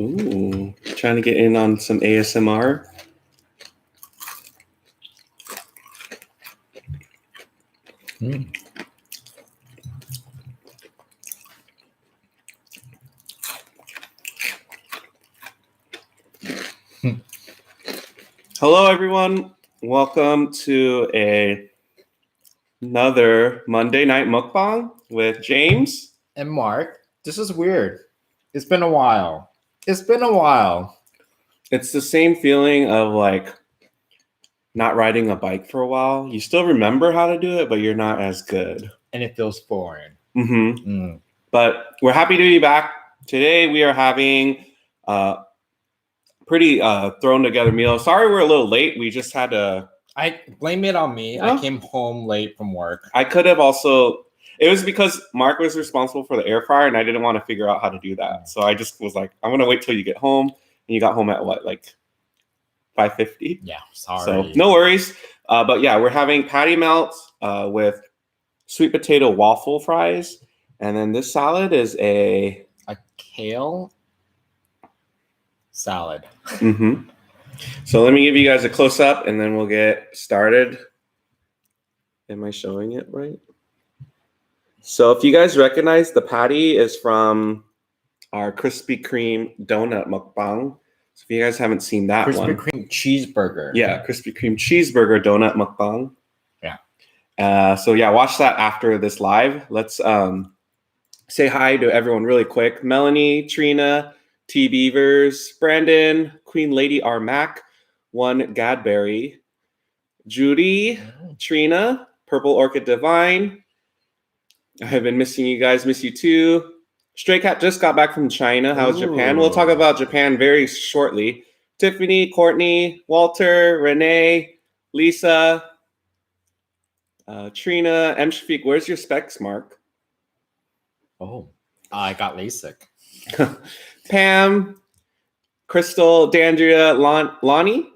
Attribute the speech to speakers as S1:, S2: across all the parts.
S1: Ooh, trying to get in on some ASMR.
S2: Mm.
S1: Hello, everyone. Welcome to another Monday night mukbang with James
S2: And Mark, this is weird. It's been a while. It's been a while.
S1: It's the same feeling of like not riding a bike for a while. You still remember how to do it, but you're not as good.
S2: And it feels foreign.
S1: Mm-hmm. But we're happy to be back. Today we are having a pretty thrown together meal. Sorry we're a little late. We just had to...
S2: I blame it on me.
S1: Well,
S2: I came home late from work.
S1: I could have also... It was because Mark was responsible for the air fryer and I didn't want to figure out how to do that. So I just was like, I'm going to wait till you get home. And you got home at what, like 5:50?
S2: Yeah, sorry.
S1: So no worries. But yeah, we're having patty melts with sweet potato waffle fries. And then this salad is a
S2: kale salad.
S1: Mm-hmm. So let me give you guys a close-up and then we'll get started. Am I showing it right? So if you guys recognize, the patty is from our Krispy Kreme donut mukbang. So if you guys haven't seen that
S2: Krispy Kreme cheeseburger.
S1: Yeah, Krispy Kreme cheeseburger donut mukbang.
S2: Yeah.
S1: So yeah, watch that after this live. Let's say hi to everyone really quick. Melanie, Trina, T Beavers, Brandon, Queen Lady R Mac, One Gadberry, Judy, Trina, Purple Orchid Divine. I have been missing you guys. Miss you too. Stray Cat just got back from China. How's Japan? We'll talk about Japan very shortly. Tiffany, Courtney, Walter, Renee, Lisa, Trina, M. Shafiq. Where's your specs, Mark?
S2: Oh, I got LASIK.
S1: Pam, Crystal, Dandria, Lonnie.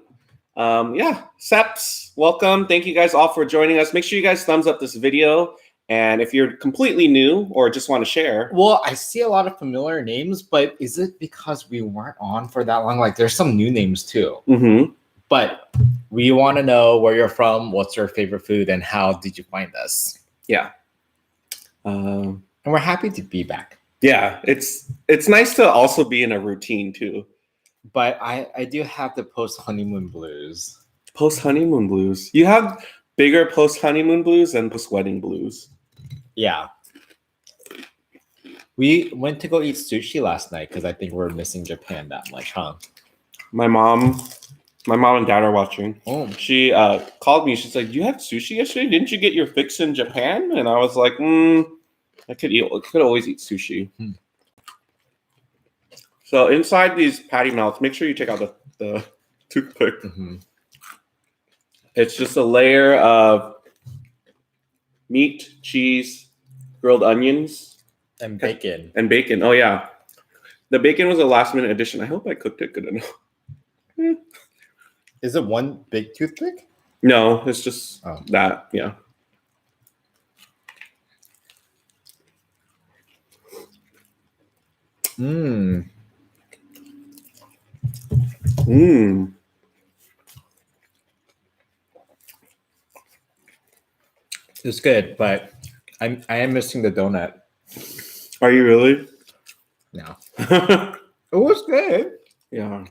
S1: Yeah, Seps, welcome. Thank you guys all for joining us. Make sure you guys thumbs up this video. And if you're completely new or just want to share.
S2: Well, I see a lot of familiar names, but is it because we weren't on for that long? Like there's some new names too.
S1: Mm-hmm.
S2: But we want to know where you're from, what's your favorite food, and how did you find us?
S1: Yeah.
S2: And we're happy to be back.
S1: Yeah, it's nice to also be in a routine too.
S2: But I do have the post-honeymoon blues.
S1: Post-honeymoon blues. You have bigger post-honeymoon blues than post-wedding blues.
S2: Yeah. We went to go eat sushi last night because I think we're missing Japan that much, huh? My mom
S1: and dad are watching.
S2: Oh.
S1: She called me. She's like, "You had sushi yesterday? Didn't you get your fix in Japan?" And I was like, I could always eat sushi. So inside these patty melts, make sure you take out the toothpick.
S2: Mm-hmm.
S1: It's just a layer of meat, cheese, grilled onions,
S2: and bacon.
S1: And bacon. Oh yeah, the bacon was a last-minute addition. I hope I cooked it good enough.
S2: Is it one big toothpick?
S1: No, it's just that. Yeah.
S2: It's good, but I am missing the donut.
S1: Are you really?
S2: No. It was good.
S1: Yeah.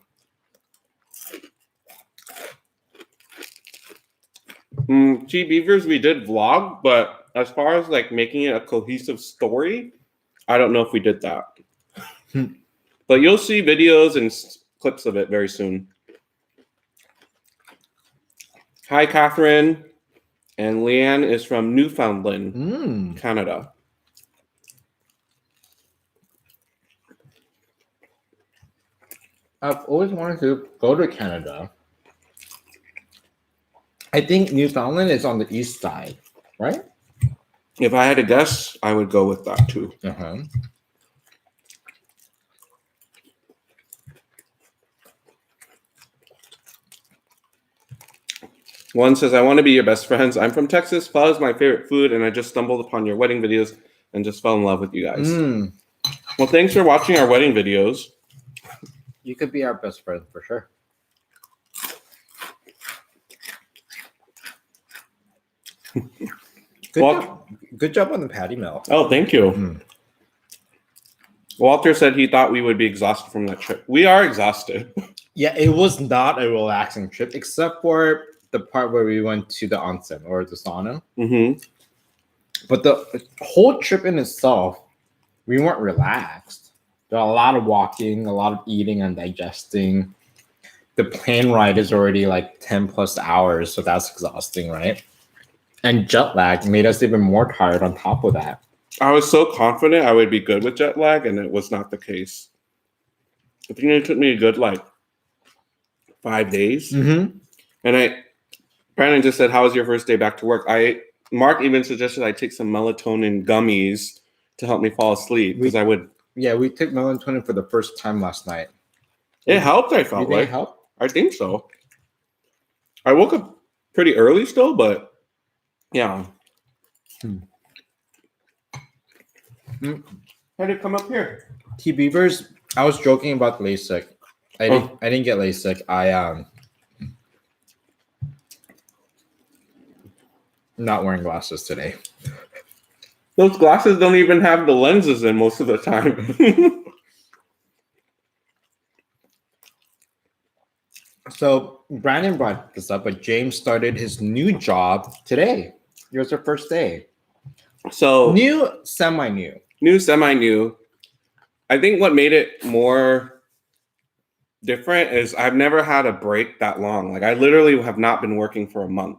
S1: T Beavers, we did vlog, but as far as like making it a cohesive story, I don't know if we did that. But you'll see videos and clips of it very soon. Hi, Catherine. And Leanne is from Newfoundland, Canada.
S2: I've always wanted to go to Canada. I think Newfoundland is on the east side, right?
S1: If I had to guess, I would go with that too.
S2: Uh-huh.
S1: One says, I want to be your best friends. I'm from Texas. Pho is my favorite food, and I just stumbled upon your wedding videos and just fell in love with you guys. Well, thanks for watching our wedding videos.
S2: You could be our best friend for sure. Good job on the patty melt.
S1: Oh, thank you.
S2: Mm.
S1: Walter said he thought we would be exhausted from that trip. We are exhausted.
S2: Yeah, it was not a relaxing trip, except for the part where we went to the onsen or the sauna.
S1: Mm-hmm.
S2: But the whole trip in itself, we weren't relaxed. There are a lot of walking, a lot of eating and digesting. The plane ride is already like 10 plus hours, so that's exhausting, right? And jet lag made us even more tired on top of that.
S1: I was so confident I would be good with jet lag, and it was not the case. I think it took me a good 5 days.
S2: Mm-hmm.
S1: And Brandon just said, "How was your first day back to work?" Mark even suggested I take some melatonin gummies to help me fall asleep because I would.
S2: Yeah, we took melatonin for the first time last night.
S1: It helped. I felt
S2: Did
S1: like
S2: it help?
S1: I think so. I woke up pretty early still, but yeah. How did it come up here?
S2: T Beavers, I was joking about LASIK. I didn't get LASIK. I'm not wearing glasses today.
S1: Those glasses don't even have the lenses in most of the time.
S2: So Brandon brought this up, but James started his new job today. It was our first day.
S1: So
S2: New, semi-new.
S1: New, semi-new. I think what made it more different is I've never had a break that long. Like I literally have not been working for a month.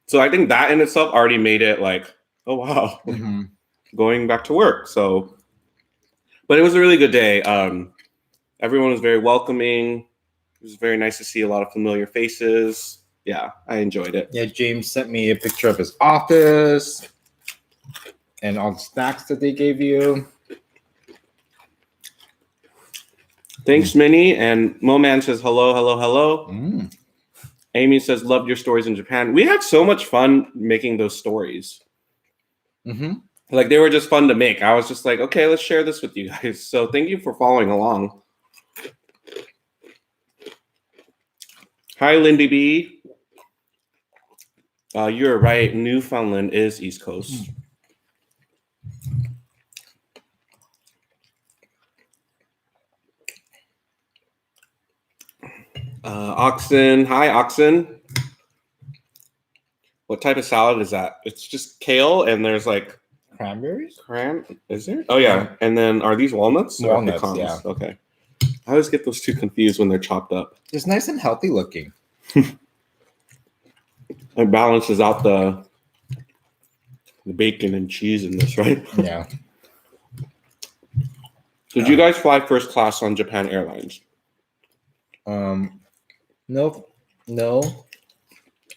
S1: So I think that in itself already made it like, oh wow, going back to work. So, but it was a really good day. Everyone was very welcoming. It was very nice to see a lot of familiar faces. Yeah, I enjoyed it.
S2: Yeah, James sent me a picture of his office and all the snacks that they gave you.
S1: Thanks, Minnie. And Moman says hello, hello, hello. Amy says, loved your stories in Japan. We had so much fun making those stories. Like they were just fun to make. I was just like, okay, let's share this with you guys. So thank you for following along. Hi, Lindy B. You're right. Newfoundland is East Coast. Oxen. Hi, Oxen. What type of salad is that? It's just kale and there's like
S2: Cranberries?
S1: Is there? Oh yeah. And then are these walnuts?
S2: Walnuts,
S1: or
S2: yeah.
S1: Okay. I always get those two confused when they're chopped up.
S2: It's nice and healthy looking.
S1: It balances out the bacon and cheese in this, right?
S2: Yeah.
S1: Did you guys fly first class on Japan Airlines?
S2: No.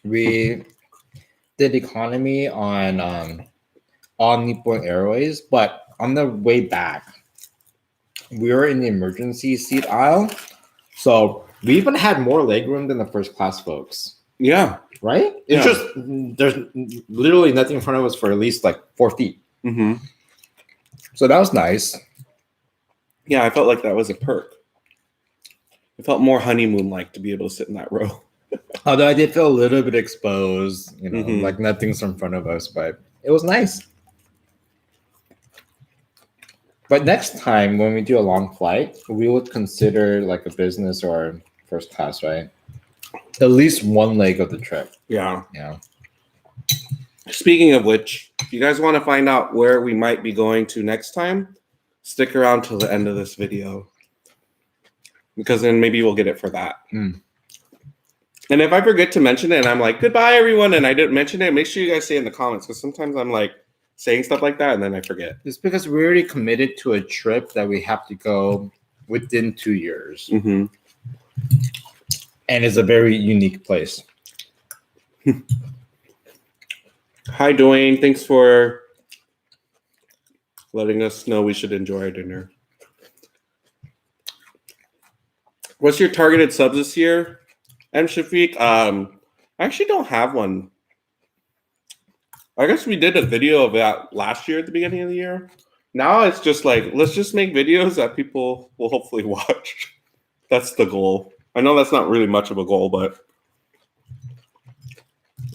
S2: We did economy on All Nippon Airways, but on the way back, we were in the emergency seat aisle, so we even had more legroom than the first class folks.
S1: Yeah.
S2: Right?
S1: Yeah.
S2: It's just there's literally nothing in front of us for at least like 4 feet. So that was nice.
S1: Yeah, I felt like that was a perk. It felt more honeymoon-like to be able to sit in that row.
S2: Although I did feel a little bit exposed, like nothing's in front of us, but it was nice. But next time when we do a long flight, we would consider like a business or first class, right? At least one leg of the trip.
S1: Yeah.
S2: Yeah.
S1: Speaking of which, if you guys want to find out where we might be going to next time, stick around till the end of this video. Because then maybe we'll get it for that. And if I forget to mention it and I'm like, goodbye, everyone, and I didn't mention it, make sure you guys say it in the comments. Because sometimes I'm like saying stuff like that and then I forget.
S2: It's because we're already committed to a trip that we have to go within 2 years. And it's a very unique place.
S1: Hi, Dwayne. Thanks for letting us know we should enjoy our dinner. What's your targeted subs this year? M. Shafiq, I actually don't have one. I guess we did a video of that last year at the beginning of the year. Now it's just like, let's just make videos that people will hopefully watch. That's the goal. I know that's not really much of a goal, but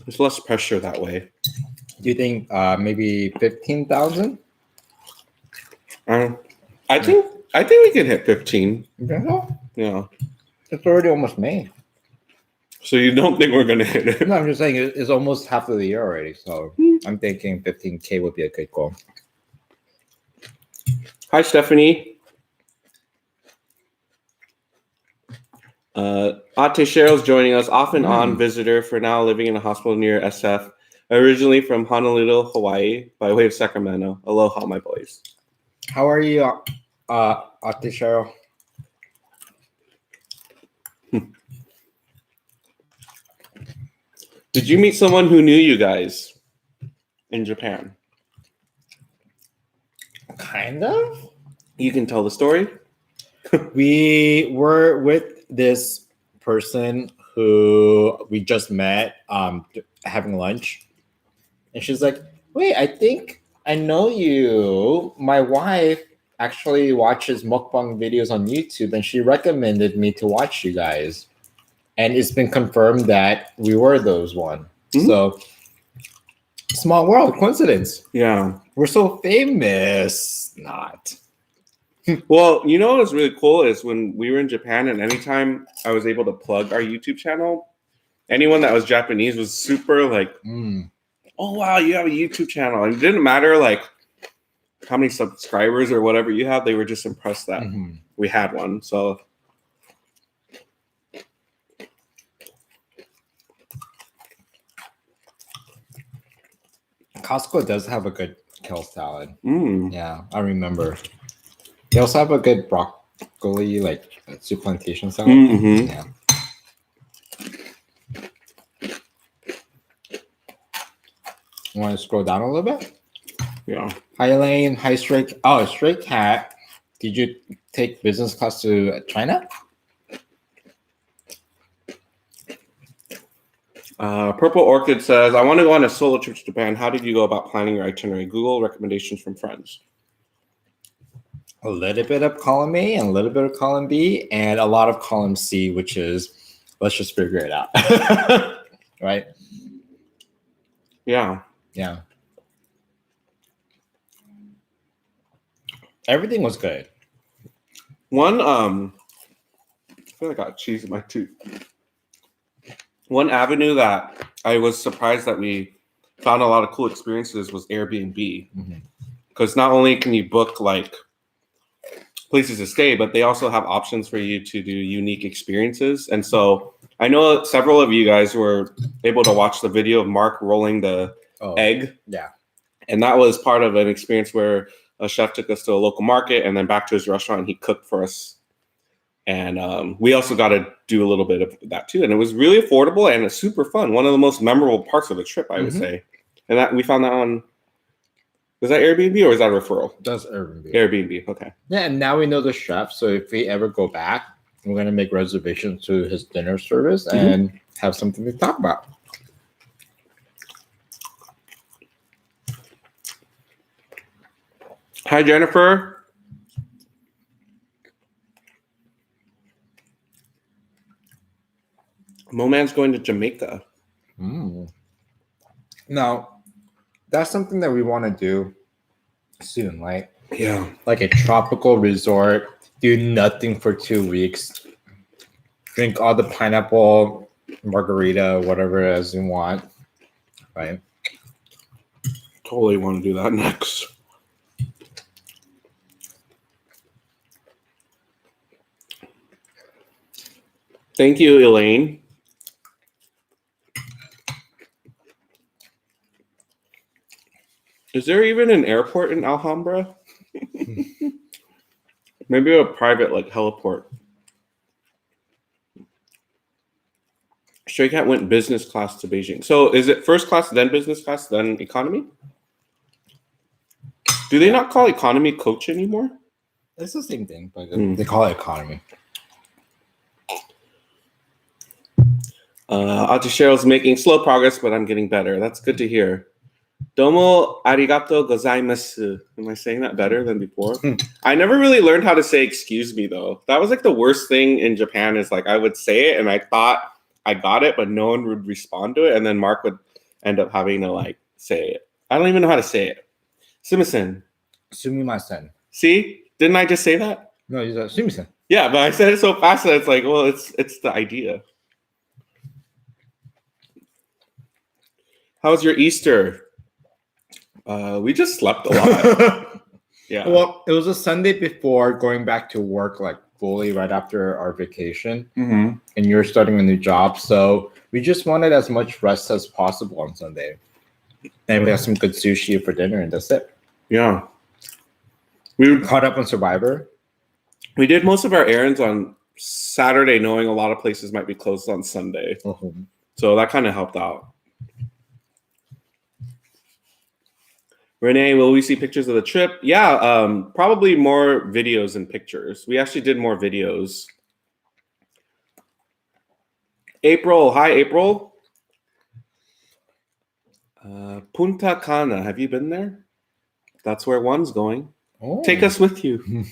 S1: there's less pressure that way.
S2: Do you think maybe 15,000?
S1: I think we can hit 15. Yeah.
S2: It's already almost May.
S1: So you don't think we're gonna hit it?
S2: No, I'm just saying it's almost half of the year already. So I'm thinking 15K would be a good goal.
S1: Hi, Stephanie. Ate Cheryl's joining us, off and on visitor for now, living in a hospital near SF. Originally from Honolulu, Hawaii, by way of Sacramento. Aloha, my boys.
S2: How are you, Ate Cheryl?
S1: Did you meet someone who knew you guys in Japan?
S2: Kind of.
S1: You can tell the story.
S2: We were with this person who we just met having lunch. And she's like, wait, I think I know you. My wife actually watches mukbang videos on YouTube and she recommended me to watch you guys. And it's been confirmed that we were those one. Mm-hmm. So, small world, coincidence.
S1: Yeah.
S2: We're so famous. Not.
S1: Well, you know what's really cool is when we were in Japan and anytime I was able to plug our YouTube channel, anyone that was Japanese was super like, oh, wow, you have a YouTube channel. And it didn't matter like how many subscribers or whatever you have. They were just impressed that we had one. So
S2: Costco does have a good kale salad. Yeah, I remember. They also have a good broccoli, like soup plantation salad. Yeah. You want to scroll down a little bit?
S1: Yeah.
S2: Hi, Elaine. Hi, Stray. Oh, Stray Cat. Did you take business class to China?
S1: Purple Orchid says, I want to go on a solo trip to Japan. How did you go about planning your itinerary? Google, recommendations from friends.
S2: A little bit of column A and a little bit of column B and a lot of column C, which is let's just figure it out. Right?
S1: Yeah.
S2: Yeah. Everything was good.
S1: One, I feel like I got cheese in my tooth. One avenue that I was surprised that we found a lot of cool experiences was Airbnb. Because not only can you book like places to stay, but they also have options for you to do unique experiences. And so I know several of you guys were able to watch the video of Mark rolling the egg.
S2: Yeah.
S1: And that was part of an experience where a chef took us to a local market and then back to his restaurant and he cooked for us. And we also got to do a little bit of that too. And it was really affordable and it's super fun. One of the most memorable parts of the trip, I would say. And that we found that on, was that Airbnb or was that a referral?
S2: That's Airbnb.
S1: Airbnb, okay.
S2: Yeah, and now we know the chef. So if we ever go back, we're going to make reservations to his dinner service and have something to talk about.
S1: Hi, Jennifer. Moman's going to Jamaica.
S2: Now, that's something that we want to do soon, right?
S1: Yeah.
S2: Like a tropical resort, do nothing for 2 weeks, drink all the pineapple margarita, whatever it is you want, right?
S1: Totally want to do that next. Thank you, Elaine. Is there even an airport in Alhambra? Maybe a private like heliport. Stray Cat went business class to Beijing. So is it first class, then business class, then economy? Do they not call economy coach anymore?
S2: It's the same thing, but they call it economy.
S1: Cheryl's making slow progress, but I'm getting better. That's good to hear. Domo arigato gozaimasu. Am I saying that better than before? I never really learned how to say excuse me though. That was like the worst thing in Japan is like I would say it and I thought I got it, but no one would respond to it. And then Mark would end up having to like say it. I don't even know how to say it. Sumimasen.
S2: Sumimasen.
S1: See? Didn't I just say that?
S2: No, you said sumimasen.
S1: Yeah, but I said it so fast that it's like, well, it's the idea. How was your Easter? We just slept a lot. Yeah.
S2: Well, it was a Sunday before going back to work, like fully right after our vacation, and you're starting a new job. So we just wanted as much rest as possible on Sunday. And we had some good sushi for dinner, and that's it.
S1: Yeah. We
S2: caught up on Survivor.
S1: We did most of our errands on Saturday, knowing a lot of places might be closed on Sunday. So that kind of helped out. Renee, will we see pictures of the trip? Yeah, probably more videos and pictures. We actually did more videos. April, hi April. Punta Cana, have you been there? That's where one's going.
S2: Oh.
S1: Take us with you.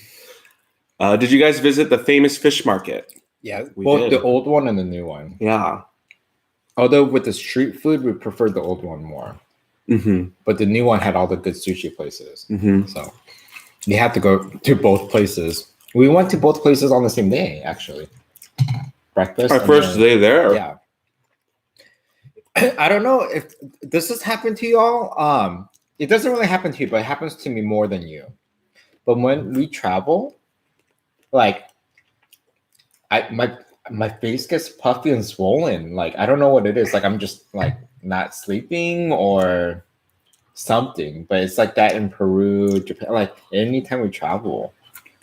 S1: Did you guys visit the famous fish market?
S2: Yeah,
S1: we
S2: both
S1: did.
S2: The old one and the new one.
S1: Yeah.
S2: Although with the street food, we preferred the old one more. But the new one had all the good sushi places. So we had to go to both places. We went to both places on the same day, actually. Breakfast.
S1: Our first day there.
S2: Yeah. I don't know if this has happened to y'all. It doesn't really happen to you, but it happens to me more than you. But when we travel, like my face gets puffy and swollen. Like I don't know what it is. Like I'm just like not sleeping or something. But it's like that in Peru, Japan. Like anytime we travel.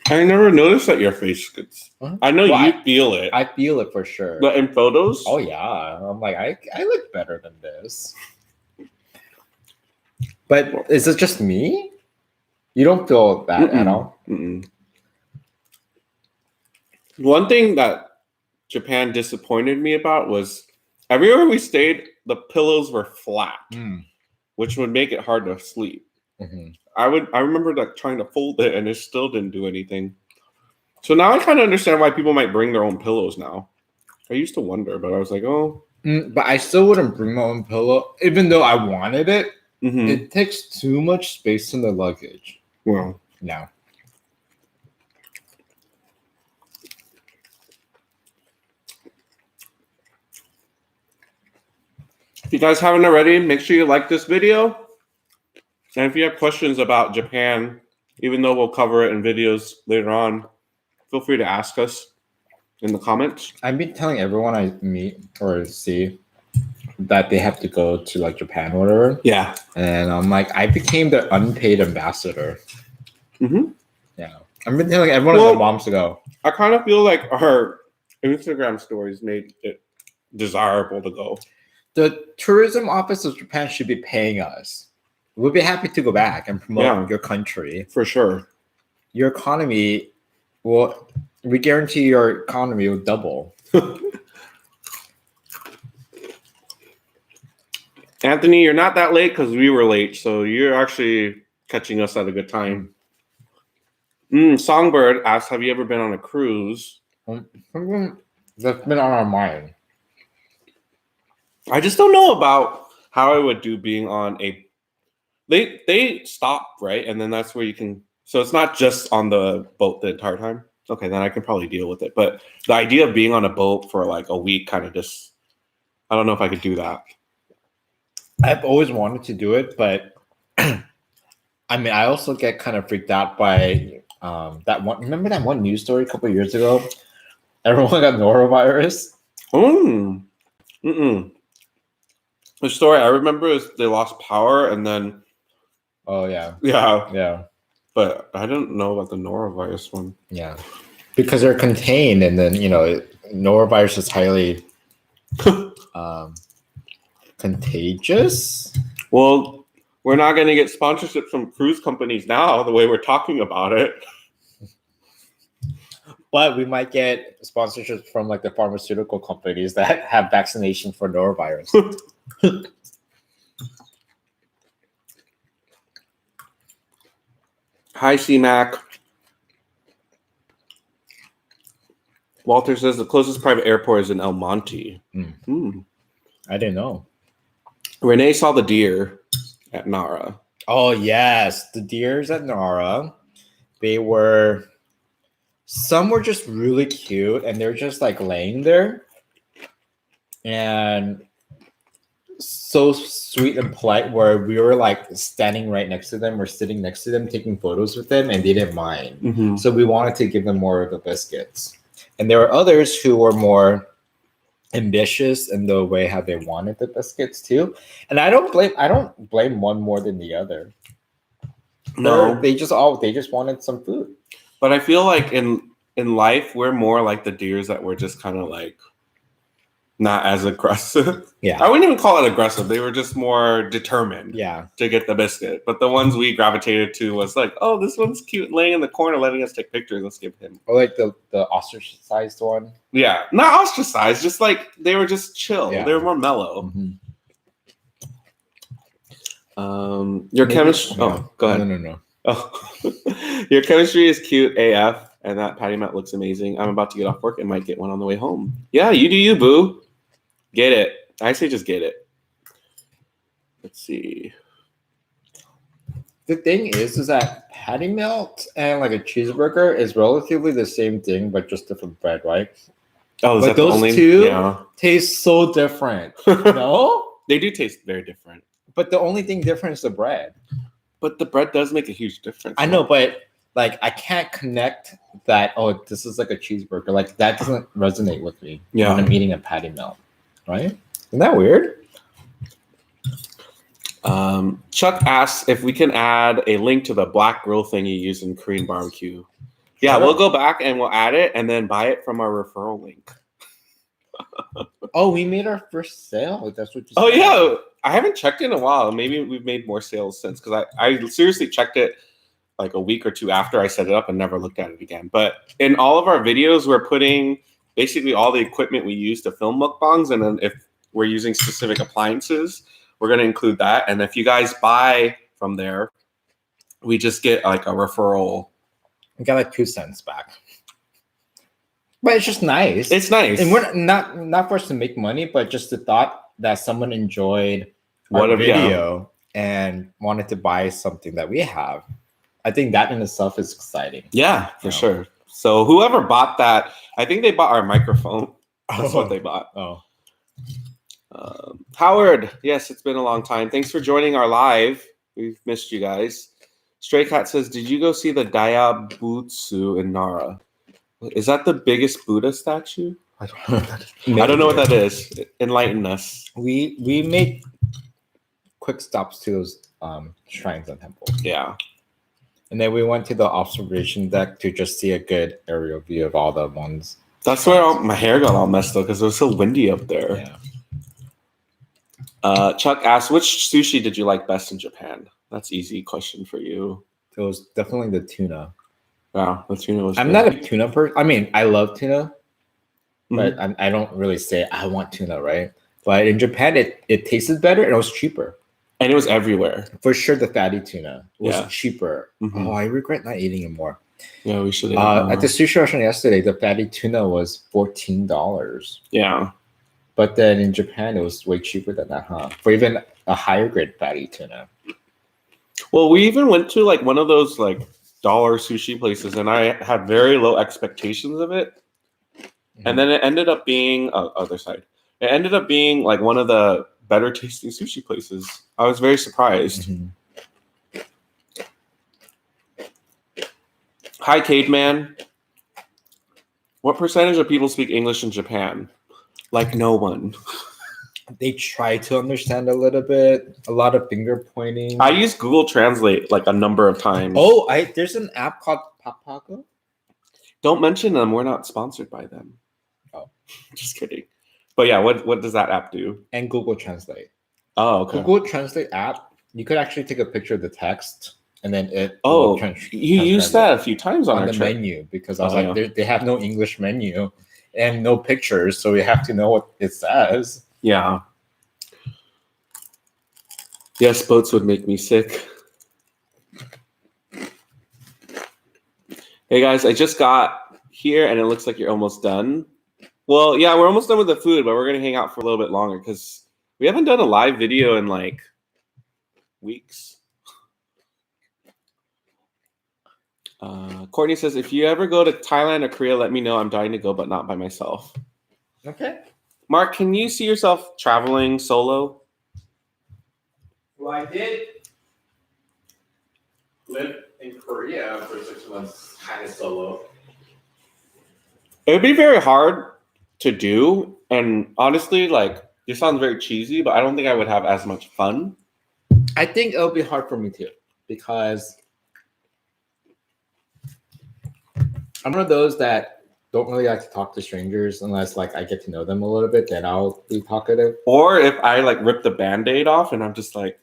S1: I never noticed that your face gets. I know you feel it.
S2: I feel it for sure.
S1: But in photos?
S2: Oh yeah. I'm like I look better than this. But is it just me? You don't feel that at all?
S1: One thing that Japan disappointed me about was everywhere we stayed, the pillows were flat, which would make it hard to sleep. I remember like trying to fold it and it still didn't do anything. So now I kind of understand why people might bring their own pillows now. I used to wonder, but I was like, oh.
S2: But I still wouldn't bring my own pillow, even though I wanted it. It takes too much space in the luggage.
S1: Well,
S2: no.
S1: If you guys haven't already, make sure you like this video. And if you have questions about Japan, even though we'll cover it in videos later on, feel free to ask us in the comments.
S2: I've been telling everyone I meet or see that they have to go to like Japan or whatever.
S1: Yeah.
S2: And I'm like, I became the unpaid ambassador. Yeah. I've been telling everyone in the moms to go.
S1: I kind of feel like our Instagram stories made it desirable to go.
S2: The tourism office of Japan should be paying us. We'll be happy to go back and promote your country.
S1: For sure.
S2: Your economy will, we guarantee your economy will double.
S1: Anthony, you're not that late because we were late. So you're actually catching us at a good time. Songbird asks, have you ever been on a cruise?
S2: That's been on our mind.
S1: I just don't know about how I would do being on a... They stop, right? And then that's where you can... So it's not just on the boat the entire time? Okay, then I can probably deal with it. But the idea of being on a boat for like a week kind of just... I don't know if I could do that.
S2: I've always wanted to do it, but I mean, I also get kind of freaked out by that one. Remember that one news story a couple of years ago? Everyone got norovirus.
S1: The story I remember is they lost power and then...
S2: Oh, yeah.
S1: Yeah. But I didn't know about the norovirus one.
S2: Yeah. Because they're contained and then, you know, norovirus is highly contagious.
S1: Well, we're not going to get sponsorship from cruise companies now, the way we're talking about it.
S2: But we might get sponsorships from like the pharmaceutical companies that have vaccination for norovirus.
S1: Hi, C-Mac. Walter says the closest private airport is in El Monte.
S2: I didn't know.
S1: Renee saw the deer at Nara.
S2: Oh yes, the deers at Nara. Some were just really cute, and they're just like laying there, and so sweet and polite. Where we were like standing right next to them, or sitting next to them, taking photos with them, and they didn't mind.
S1: Mm-hmm.
S2: So we wanted to give them more of the biscuits. And there were others who were more ambitious in the way how they wanted the biscuits too. And I don't blame one more than the other.
S1: No,
S2: They just wanted some food.
S1: but I feel like in life we're more like the deers that were just kind of like not as aggressive.
S2: Yeah.
S1: I wouldn't even call it aggressive. They were just more determined
S2: Yeah.
S1: to get the biscuit. But the ones we gravitated to was like, oh, this one's cute laying in the corner letting us take pictures. Let's give him.
S2: Or like the ostracized one.
S1: Yeah. Not ostracized, just like they were just chill.
S2: Yeah.
S1: They were more mellow. Your
S2: Maybe-
S1: chemistry.
S2: yeah.
S1: Oh, go ahead.
S2: No.
S1: Oh, your chemistry is cute AF, and that patty melt looks amazing. I'm about to get off work and might get one on the way home. Yeah, you do you, boo. Get it. I say just get it. Let's see.
S2: The thing is that patty melt and like a cheeseburger is relatively the same thing, but just different bread, right?
S1: Oh, is
S2: But
S1: that the
S2: those
S1: only?
S2: two-
S1: Yeah.
S2: Tastes so different. No?
S1: They do taste very different.
S2: But the only thing different is the bread.
S1: But the bread does make a huge difference.
S2: I know, but like I can't connect that. Oh, this is like a cheeseburger. Like that doesn't resonate with me.
S1: Yeah.
S2: When I'm eating a patty melt, right? Isn't that weird?
S1: Chuck asks if we can add a link to the black grill thing you use in Korean barbecue. Yeah,
S2: Sure.
S1: we'll go back and we'll add it and then buy it from our referral link.
S2: Oh, we made our first sale. That's what you
S1: Oh
S2: said.
S1: yeah, I haven't checked in a while. Maybe we've made more sales since because I seriously checked it like a week or two after I set it up and never looked at it again. But in all of our videos, we're putting basically all the equipment we use to film mukbangs, and then if we're using specific appliances, we're going to include that. And if you guys buy from there, we just get like a referral.
S2: We got like 2 cents back. But it's just nice.
S1: It's nice.
S2: And we're not for us to make money, but just the thought that someone enjoyed our
S1: What
S2: video and wanted to buy something that we have. I think that in itself is exciting.
S1: Yeah, for
S2: Yeah.
S1: sure. So whoever bought that, I think they bought our microphone. That's what they bought.
S2: Oh.
S1: Howard, yes, it's been a long time. Thanks for joining our live. We've missed you guys. Stray Cat says, did you go see the Dayabutsu in Nara? Is that the biggest Buddha statue?
S2: I don't know what that is.
S1: I don't know what that is. Enlighten us.
S2: We made quick stops to those shrines and temples.
S1: Yeah.
S2: And then we went to the observation deck to just see a good aerial view of all the ones.
S1: That's where my hair got all messed up because it was so windy up there.
S2: Yeah.
S1: Chuck asked, which sushi did you like best in Japan? That's easy question for you.
S2: It was definitely the tuna.
S1: Wow, the tuna was
S2: I'm
S1: good.
S2: not a tuna person. I mean, I love tuna,
S1: Mhm.
S2: but I don't really say I want tuna, right? But in Japan, it tasted better and it was cheaper.
S1: And it was everywhere.
S2: For sure, the fatty tuna was
S1: Yeah.
S2: cheaper.
S1: Mhm.
S2: Oh, I regret not eating it more.
S1: Yeah, we should
S2: At the sushi restaurant yesterday, the fatty tuna was $14.
S1: Yeah.
S2: But then in Japan, it was way cheaper than that, huh? For even a higher grade fatty tuna.
S1: Well, we even went to like one of those like dollar sushi places, and I had very low expectations of it. And then it ended up being other side. It ended up being like one of the better tasting sushi places. I was very surprised.
S2: Mhm.
S1: Hi, Cademan. What percentage of people speak English in Japan? Like no one.
S2: They try to understand a little bit. A lot of finger pointing.
S1: I use Google Translate like a number of times.
S2: Oh, there's an app called Papago.
S1: Don't mention them. We're not sponsored by them.
S2: Oh.
S1: Just kidding. But yeah, what does that app do?
S2: And Google Translate.
S1: Oh, okay.
S2: Google Translate app, you could actually take a picture of the text and then it
S1: Oh,
S2: will
S1: you used that a few times on
S2: on
S1: our
S2: the
S1: trip.
S2: menu because I was
S1: Oh,
S2: like,
S1: yeah.
S2: they have no English menu and no pictures, so we have to know what it says.
S1: Yeah. Yes, boats would make me sick. Hey guys, I just got here and it looks like you're almost done. Well, yeah, we're almost done with the food, but we're gonna hang out for a little bit longer because we haven't done a live video in like weeks. Courtney says, if you ever go to Thailand or Korea, let me know. I'm dying to go, but not by myself.
S2: Okay.
S1: Mark, can you see yourself traveling solo?
S2: Well, I did live in Korea for 6 months, kind of solo.
S1: It would be very hard to do. And honestly, like, this sounds very cheesy, but I don't think I would have as much fun.
S2: I think it'll be hard for me too, because I'm one of those that don't really like to talk to strangers unless like I get to know them a little bit, then I'll be talkative.
S1: Or if I like rip the band-aid off and I'm just like,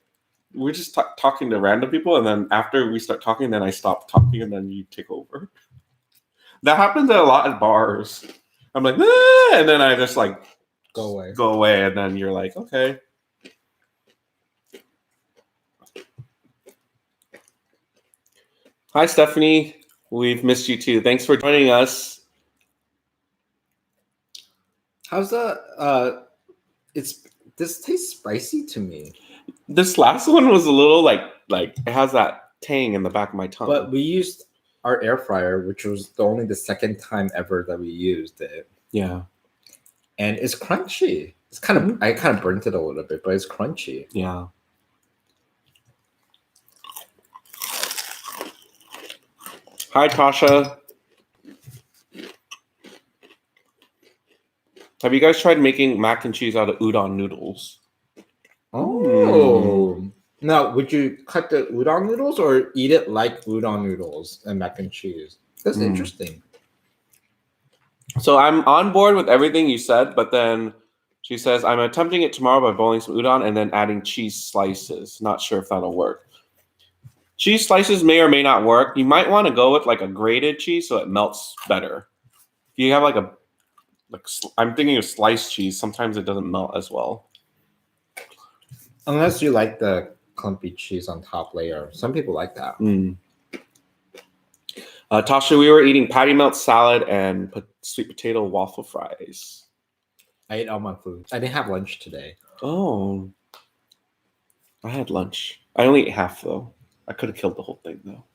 S1: we're just talking to random people, and then after we start talking, then I stop talking and then you take over. That happens a lot at bars. I'm like, ah, and then I just like
S2: Go away.
S1: And then you're like, okay. Hi, Stephanie. We've missed you too. Thanks for joining us.
S2: How's the this tastes spicy to me.
S1: This last one was a little like it has that tang in the back of my tongue.
S2: But we used our air fryer, which was only the second time ever that we used it.
S1: Yeah.
S2: And it's crunchy. It's kind of I kind of burnt it a little bit, but it's crunchy.
S1: Yeah. Hi, Tasha. Have you guys tried making mac and cheese out of udon noodles?
S2: Oh. Now, would you cut the udon noodles or eat it like udon noodles and mac and cheese? That's interesting.
S1: So I'm on board with everything you said, but then she says, I'm attempting it tomorrow by boiling some udon and then adding cheese slices. Not sure if that'll work. Cheese slices may or may not work. You might want to go with like a grated cheese so it melts better. If you have I'm thinking of sliced cheese, sometimes it doesn't melt as well.
S2: Unless you like the clumpy cheese on top layer. Some people like that.
S1: Tasha, we were eating patty melt salad and sweet potato waffle fries.
S2: I ate all my food. I didn't have lunch today.
S1: Oh. I had lunch. I only ate half though. I could have killed the whole thing though.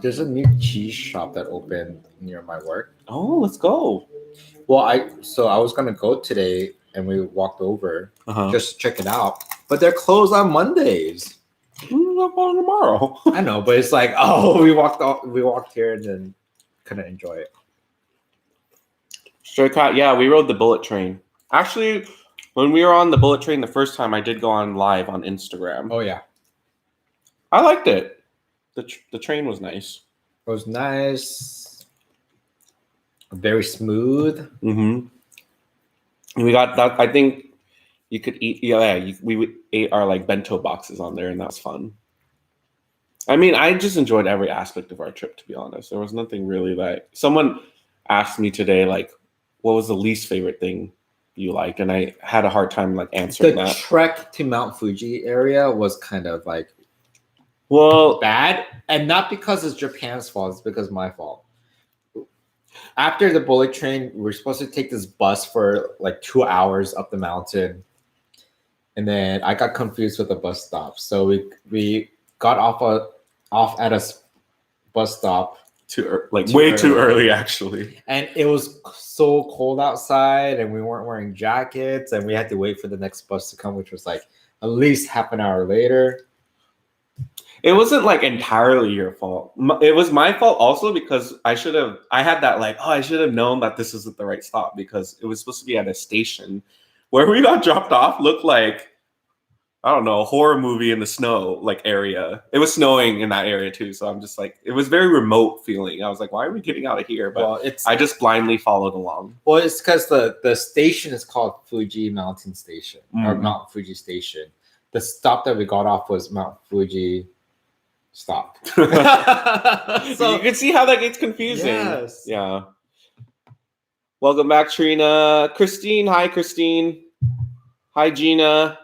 S2: There's a new cheese shop that opened near my work.
S1: Oh, let's go.
S2: Well, I was gonna go today, and we walked over just to check it out. But they're closed on Mondays.
S1: I'm going tomorrow.
S2: I know, but it's like, oh, we walked here and then couldn't enjoy it.
S1: Stray Cat, yeah, we rode the bullet train. Actually, when we were on the bullet train the first time, I did go on live on Instagram.
S2: Oh yeah,
S1: I liked it. The train was nice.
S2: it was nice, very smooth.
S1: Mm-hmm. And we got that. I think you could eat. Yeah, we ate our like bento boxes on there, and that was fun. I mean, I just enjoyed every aspect of our trip. To be honest, there was nothing really like. Someone asked me today, like, what was the least favorite thing you liked, and I had a hard time like answering that.
S2: The trek to Mount Fuji area was kind of like bad, and not because it's Japan's fault. It's because my fault. After the bullet train, we were supposed to take this bus for like 2 hours up the mountain, and then I got confused with the bus stop. So we got off at a bus stop
S1: way too early actually,
S2: and it was so cold outside, and we weren't wearing jackets, and we had to wait for the next bus to come, which was like at least half an hour later.
S1: It wasn't like entirely your fault. It was my fault also because I had that like, oh, I should have known that this isn't the right stop because it was supposed to be at a station. Where we got dropped off looked like, I don't know, a horror movie in the snow like area. It was snowing in that area too. So I'm just like, it was very remote feeling. I was like, why are we getting out of here? But I just blindly followed along.
S2: Well, it's because the station is called Fuji Mountain Station or Mount Fuji Station. The stop that we got off was Mount Fuji stop.
S1: So you can see how that gets confusing.
S2: Yes.
S1: Yeah. Welcome back, Trina. Christine. Hi, Christine. Hi, Gina.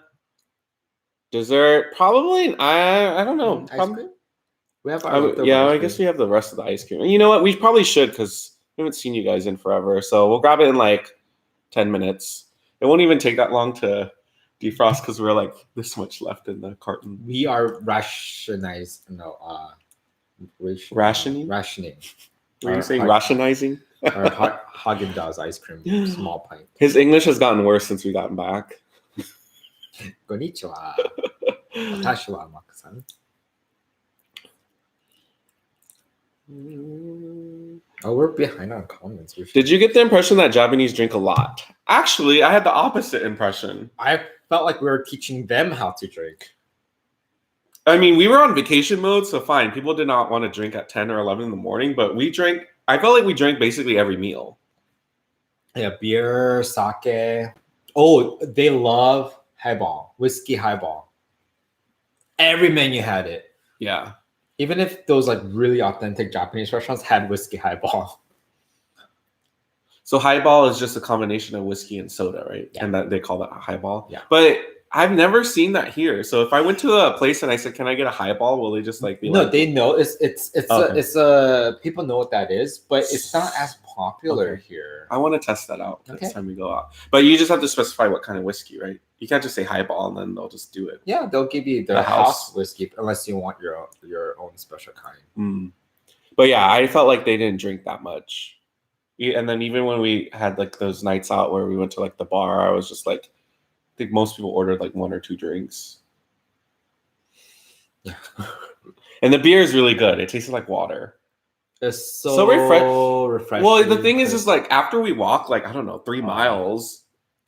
S1: Dessert. Probably, I don't know.
S2: Ice cream? We have our leftover
S1: Yeah,
S2: ice
S1: I guess
S2: cream.
S1: we have the rest of the ice cream. And you know what? We probably should because we haven't seen you guys in forever. So we'll grab it in like 10 minutes. It won't even take that long to defrost because we're like this much left in the carton.
S2: We are rationing.
S1: Rationing?
S2: Rationing.
S1: Were you
S2: Our
S1: saying
S2: hot-
S1: rationizing?
S2: Our Haagen-Dazs ice cream, small pint.
S1: His English has gotten worse since we gotten back.
S2: Konnichiwa. Watashi wa Maka-san. Oh, we're behind on comments.
S1: Did you get the impression that Japanese drink a lot? Actually, I had the opposite impression.
S2: I felt like we were teaching them how to drink.
S1: I mean, we were on vacation mode, so fine. People did not want to drink at 10 or 11 in the morning, but we drank. I felt like we drank basically every meal.
S2: Yeah, beer, sake. Oh, they love highball, whiskey highball. Every menu had it.
S1: Yeah.
S2: Even if those like really authentic Japanese restaurants had whiskey highball.
S1: So highball is just a combination of whiskey and soda, right?
S2: Yeah.
S1: And that they call that a highball.
S2: Yeah.
S1: But I've never seen that here. So if I went to a place and I said, "Can I get a highball?" Will they just like be
S2: No,
S1: like,
S2: they know it's
S1: Okay.
S2: people know what that is, but it's not as popular
S1: Okay.
S2: here.
S1: I want to test that out
S2: Okay.
S1: next time we go out. But you just have to specify what kind of whiskey, right? You can't just say highball and then they'll just do it.
S2: Yeah, they'll give you the
S1: The
S2: house
S1: house.
S2: whiskey unless you want your own special kind.
S1: Mm. But yeah, I felt like they didn't drink that much. And then even when we had like those nights out where we went to like the bar, I was just like, I think most people ordered like 1 or 2 drinks.
S2: Yeah.
S1: And the beer is really good. It tasted like water.
S2: It's
S1: So
S2: refreshing.
S1: Well, the thing is like after we walk like, I don't know, 3
S2: Oh.
S1: miles,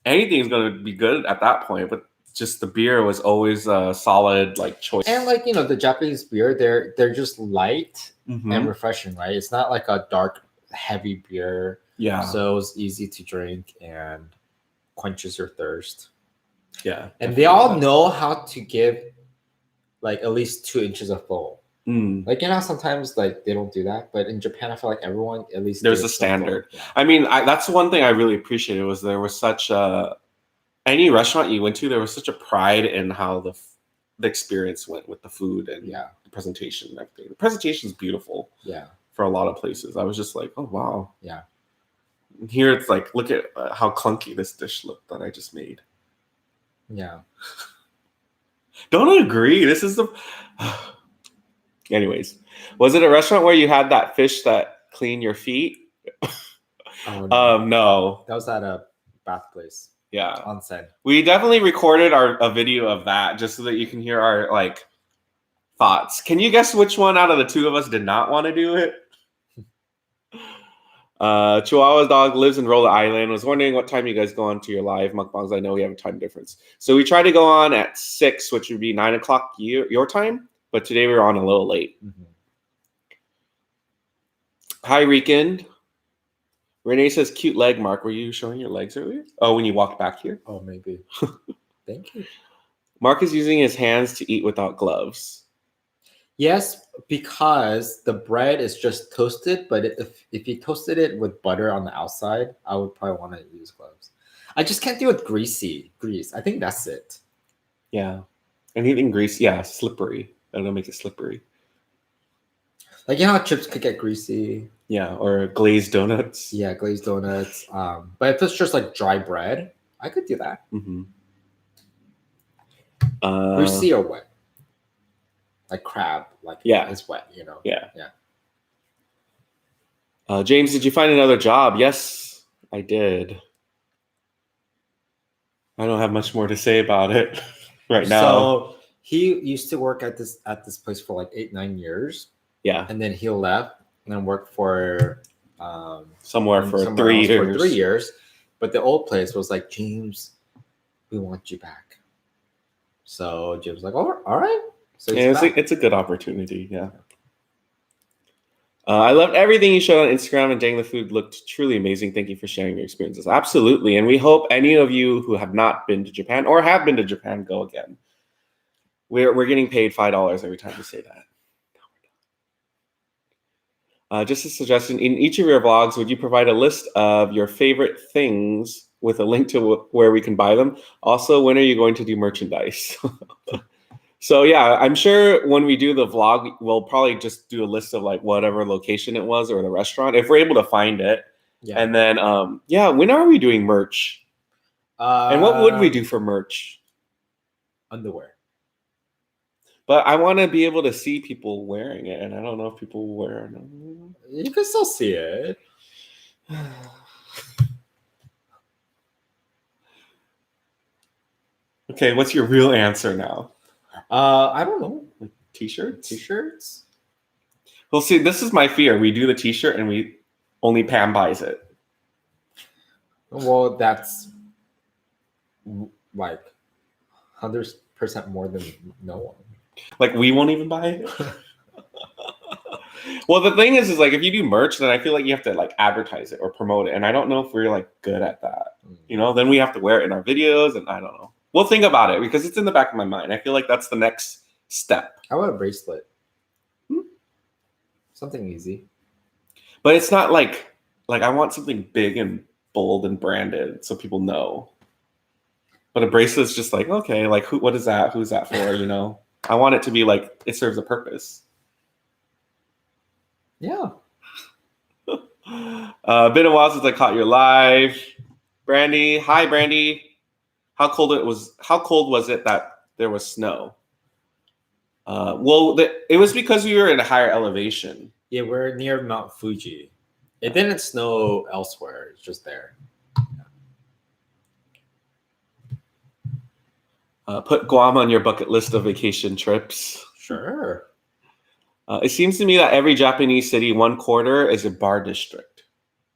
S1: anything's going to be good at that point. But just the beer was always a solid like choice.
S2: And like, you know, the Japanese beer, they're just light
S1: Mhm.
S2: and refreshing, right? It's not like a dark, heavy beer.
S1: Yeah.
S2: So it's easy to drink and quenches your thirst.
S1: Yeah.
S2: And they all know how to give like at least 2 inches of flow.
S1: Mm.
S2: Like, you know, sometimes like they don't do that, but in Japan, I feel like everyone at least
S1: There's
S2: gives
S1: a
S2: some flow.
S1: standard.
S2: Yeah.
S1: I mean, that's one thing I really appreciated was there was such a any restaurant you went to, there was such a pride in how the experience went with the food and
S2: Yeah.
S1: the presentation and everything. The presentation is beautiful
S2: Yeah.
S1: for a lot of places. I was just like, oh wow.
S2: Yeah.
S1: Here it's like, look at how clunky this dish looked that I just made.
S2: Yeah.
S1: Don't agree. This is the. Anyways, was it a restaurant where you had that fish that cleaned your feet?
S2: Oh, no.
S1: No.
S2: That was at a bath place.
S1: Yeah.
S2: Onsen.
S1: We definitely recorded a video of that just so that you can hear our like thoughts. Can you guess which one out of the 2 of us did not want to do it? Chihuahua dog lives in Rhode Island. Was wondering what time you guys go on to your live mukbangs. I know we have a time difference. So we try to go on at 6, which would be 9 o'clock your time. But today we were on a little late.
S2: Mm-hmm.
S1: Hi, Rican. Renee says, cute leg, Mark. Were you showing your legs earlier? Oh, when you walked back here?
S2: Oh, maybe. Thank you.
S1: Mark is using his hands to eat without gloves.
S2: Yes, because the bread is just toasted, but if you toasted it with butter on the outside, I would probably want to use gloves. I just can't deal with grease. I think that's it.
S1: Yeah. Anything greasy. Yeah, slippery. That'll make it slippery.
S2: Like, you know how chips could get greasy?
S1: Yeah, or glazed donuts.
S2: Yeah, glazed donuts. But if it's just like dry bread, I could do that.
S1: Mm-hmm.
S2: Greasy or wet? Like crab, like
S1: Yeah.
S2: it's wet, you know.
S1: Yeah.
S2: Yeah.
S1: James, did you find another job? Yes, I did. I don't have much more to say about it right now.
S2: So he used to work at this place for like 8-9 years,
S1: Yeah,
S2: and then he left and then worked for
S1: somewhere for
S2: somewhere
S1: 3
S2: else
S1: years.
S2: For 3 years, but the old place was like, James, we want you back. So James was like, oh, all right. So he's
S1: Yeah,
S2: back.
S1: it's a good opportunity. Yeah. I loved everything you showed on Instagram, and dang, the food looked truly amazing. Thank you for sharing your experiences. Absolutely. And we hope any of you who have not been to Japan or have been to Japan go again. We're getting paid $5 every time we say that. Just a suggestion, in each of your vlogs, would you provide a list of your favorite things with a link to where we can buy them? Also, when are you going to do merchandise? So yeah, I'm sure when we do the vlog, we'll probably just do a list of like whatever location it was or the restaurant if we're able to find it.
S2: Yeah.
S1: And then when are we doing merch? And what would we do for merch?
S2: Underwear.
S1: But I want to be able to see people wearing it, and I don't know if people will wear it.
S2: You can still see it.
S1: Okay, what's your real answer now?
S2: I don't know.
S1: Like t-shirts?
S2: T-shirts?
S1: Well, see, this is my fear. We do the t-shirt and we only Pam buys it.
S2: Well, that's like 100% more than no one.
S1: Like we won't even buy it. Well, the thing is like if you do merch, then I feel like you have to like advertise it or promote it, and I don't know if we're like good at that. You know, then we have to wear it in our videos, and I don't know. We'll think about it because it's in the back of my mind. I feel like that's the next step.
S2: How about a bracelet? Something easy.
S1: But it's not like I want something big and bold and branded so people know. But a bracelet's just like, okay, like what is that? Who's that for? You know, I want it to be like it serves a purpose.
S2: Yeah.
S1: Been a while since I caught your live. Brandy, hi Brandy. How cold was it that there was snow? It was because we were in a higher elevation.
S2: Yeah, we're near Mount Fuji. It didn't snow elsewhere. It's just there.
S1: Put Guam on your bucket list of vacation trips.
S2: Sure.
S1: It seems to me that every Japanese city, 1/4 is a bar district.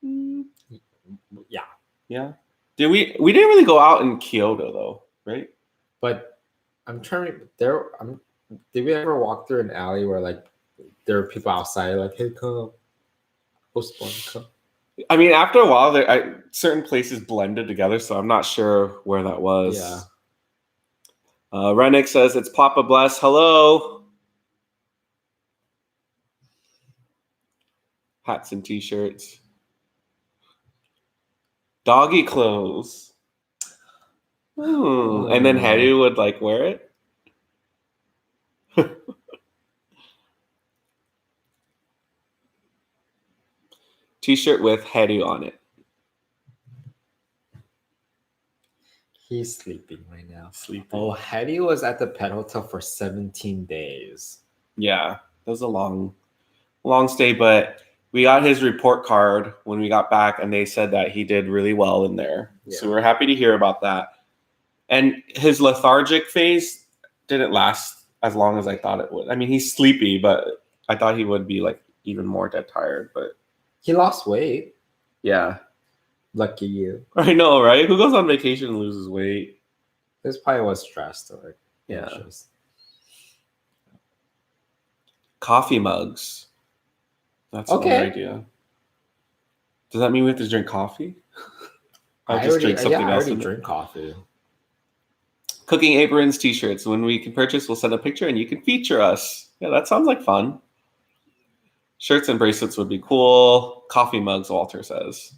S2: Yeah.
S1: Yeah. We didn't really go out in Kyoto though, right?
S2: But I'm trying to did we ever walk through an alley where like there were people outside like, hey, come, host one, come?
S1: I mean, after a while, certain places blended together, so I'm not sure where that was.
S2: Yeah.
S1: Rennick says it's Papa Bless. Hello. Hats and t-shirts. Doggy clothes. And then Haru would like wear it. T-shirt with Haru on it.
S2: He's sleeping right now.
S1: Sleeping.
S2: Oh, Hetty was at the pet hotel for 17 days.
S1: Yeah, that was a long stay, but we got his report card when we got back, and they said that he did really well in there. Yeah. So we're happy to hear about that. And his lethargic phase didn't last as long as I thought it would. I mean, he's sleepy, but I thought he would be like even more dead tired. But
S2: he lost weight.
S1: Yeah.
S2: Lucky you.
S1: I know, right? Who goes on vacation and loses weight?
S2: This probably was stressed or
S1: anxious. Coffee mugs. That's a good idea. Does that mean we have to drink coffee?
S2: I already drink coffee.
S1: Cooking aprons, t-shirts. When we can purchase, we'll send a picture and you can feature us. Yeah, that sounds like fun. Shirts and bracelets would be cool. Coffee mugs, Walter says.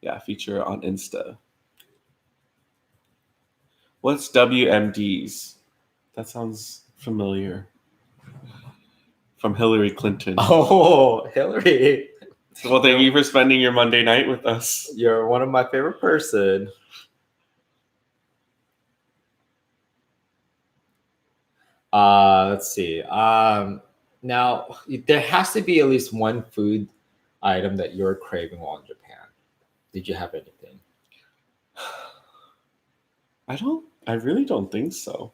S1: Yeah, feature on Insta. What's WMDs? That sounds familiar. From Hillary Clinton.
S2: Oh, Hillary.
S1: Well, thank you for spending your Monday night with us.
S2: You're one of my favorite person. Let's see. Now there has to be at least one food item that you're craving while in Japan. Did you have anything?
S1: I really don't think so.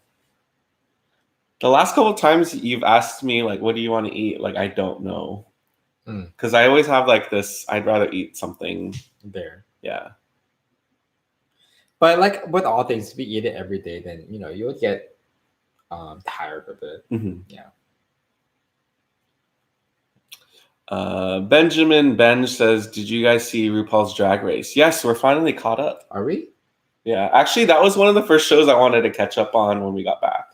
S1: The last couple of times you've asked me, like, what do you want to eat? Like, I don't know. Because I always have like this, I'd rather eat something
S2: there.
S1: Yeah.
S2: But like with all things, if you eat it every day, then, you know, you'll get tired of it.
S1: Mm-hmm.
S2: Yeah.
S1: Benjamin Benj says, did you guys see RuPaul's Drag Race? Yes, we're finally caught up.
S2: Are we?
S1: Yeah, actually, that was one of the first shows I wanted to catch up on when we got back.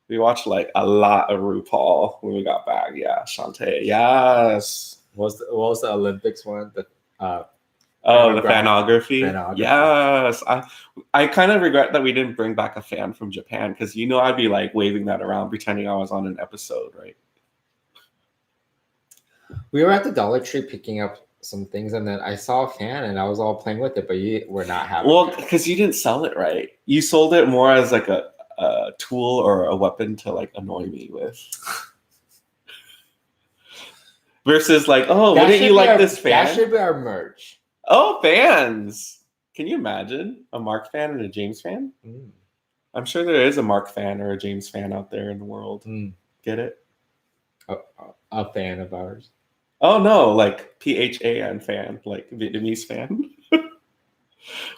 S1: We watched like a lot of RuPaul when we got back. Yeah, Shantae. Yes.
S2: What was the Olympics one? The
S1: Oh, the
S2: Photograph-
S1: fanography.
S2: Fanography.
S1: Yes. I kind of regret that we didn't bring back a fan from Japan because I'd be like waving that around, pretending I was on an episode, right?
S2: We were at the Dollar Tree picking up some things, and then I saw a fan, and I was all playing with it, but you were not having
S1: Well,
S2: it.
S1: because you didn't sell it right. You sold it more as like a tool or a weapon to like annoy me with. Versus like, oh,
S2: That
S1: wouldn't
S2: should
S1: you
S2: be
S1: like
S2: our-
S1: this fan?
S2: That should be our merch.
S1: Oh, fans. Can you imagine a Mark fan and a James fan?
S2: Mm.
S1: I'm sure there is a Mark fan or a James fan out there in the world.
S2: Mm.
S1: Get it?
S2: A fan of ours.
S1: Oh, no, like PHAN fan, like Vietnamese fan.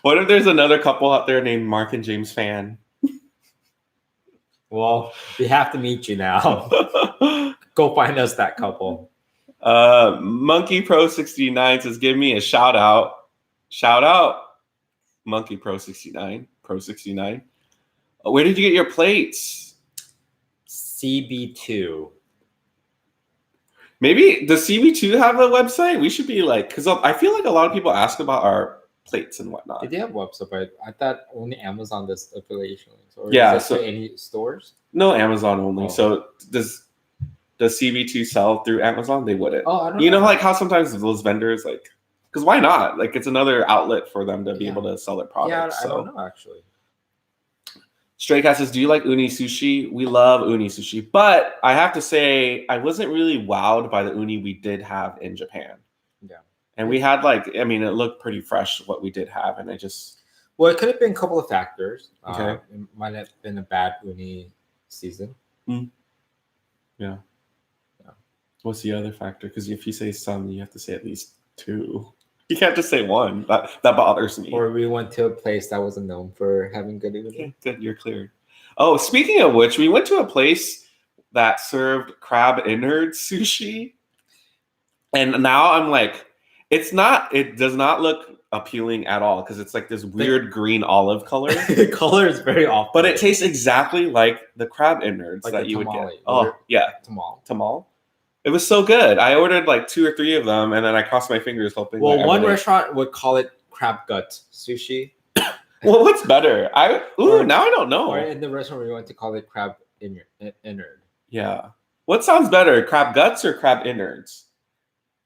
S1: What if there's another couple out there named Mark and James fan?
S2: Well, we have to meet you now. Go find us that couple.
S1: Monkey Pro 69 says, give me a shout out. Shout out, Monkey Pro 69. Pro 69. Where did you get your plates?
S2: CB2.
S1: Maybe does CB2 have a website? We should be like, because I feel like a lot of people ask about our plates and whatnot.
S2: Did they have a website? But I thought only Amazon does affiliation links. Or
S1: Yeah,
S2: is it
S1: so-
S2: to any stores?
S1: No, Amazon only.
S2: Oh.
S1: So does CB2 sell through Amazon? They wouldn't.
S2: Oh, I don't
S1: You know, like how sometimes those vendors like, because why not? Like it's another outlet for them to be
S2: Yeah.
S1: able to sell their
S2: Yeah,
S1: products.
S2: I don't know actually.
S1: Stray Cat says, do you like uni sushi? We love uni sushi. But I have to say, I wasn't really wowed by the uni we did have in Japan.
S2: Yeah.
S1: And we had it looked pretty fresh what we did have. And I just,
S2: Well, it could have been a couple of factors.
S1: Okay.
S2: It might have been a bad uni season.
S1: what's the other factor? Because if you say some, you have to say at least two. You can't just say one. That bothers me.
S2: Or we went to a place that wasn't known for having good uni.
S1: Okay, good, you're cleared. Oh, speaking of which, we went to a place that served crab innards sushi. And now I'm like, it does not look appealing at all because it's like this weird green olive color.
S2: The color is very off.
S1: But it tastes exactly like the crab innards
S2: Like
S1: that
S2: the
S1: you would
S2: tamale.
S1: get. Oh, yeah,
S2: Tamal.
S1: tamal. It was so good. I ordered like 2 or 3 of them, and then I crossed my fingers hoping.
S2: Well,
S1: that
S2: one
S1: everybody-
S2: restaurant would call it crab gut sushi.
S1: Well, what's better? Now I don't know.
S2: Or in the restaurant we went to call it crab innard.
S1: Yeah. What sounds better, crab guts or crab innards?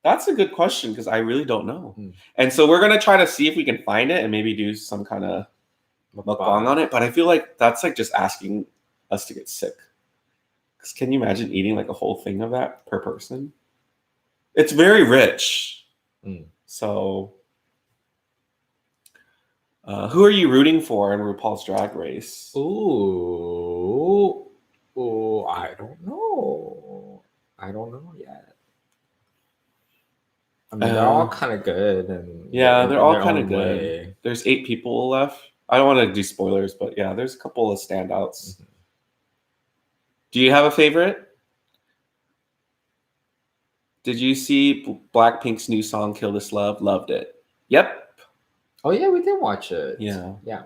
S1: That's a good question because I really don't know. And so we're gonna try to see if we can find it and maybe do some kind of mukbang on it. But I feel like that's like just asking us to get sick. Because can you imagine eating like a whole thing of that per person? It's very rich. So, who are you rooting for in RuPaul's Drag Race?
S2: Ooh, I don't know. I don't know yet. I mean, they're all kind of good, and
S1: Yeah, they're all
S2: their
S1: kind of
S2: own
S1: good.
S2: way.
S1: There's 8 people left. I don't want to do spoilers, but yeah, there's a couple of standouts. Do you have a favorite? Did you see Blackpink's new song "Kill This Love"? Loved it. Yep.
S2: Oh yeah, we did watch it.
S1: Yeah.
S2: Yeah.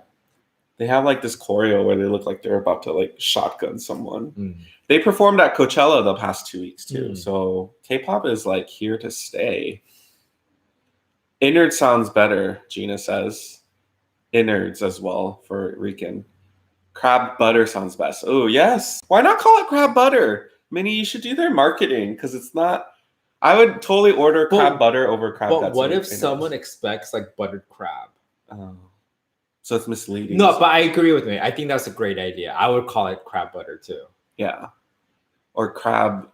S1: They have like this choreo where they look like they're about to like shotgun someone.
S2: Mm.
S1: They performed at Coachella the past 2 weeks too.
S2: Mm.
S1: So K-pop is like here to stay. Innard sounds better, Gina says. Innards as well for Rican. Crab butter sounds best. Oh, yes. Why not call it crab butter? Minnie, you should do their marketing because it's not. I would totally order crab butter over crab
S2: But
S1: guts.
S2: what if
S1: innards.
S2: someone expects like buttered crab?
S1: Oh. So it's misleading.
S2: No, but I agree with me. I think that's a great idea. I would call it crab butter too.
S1: Yeah. Or crab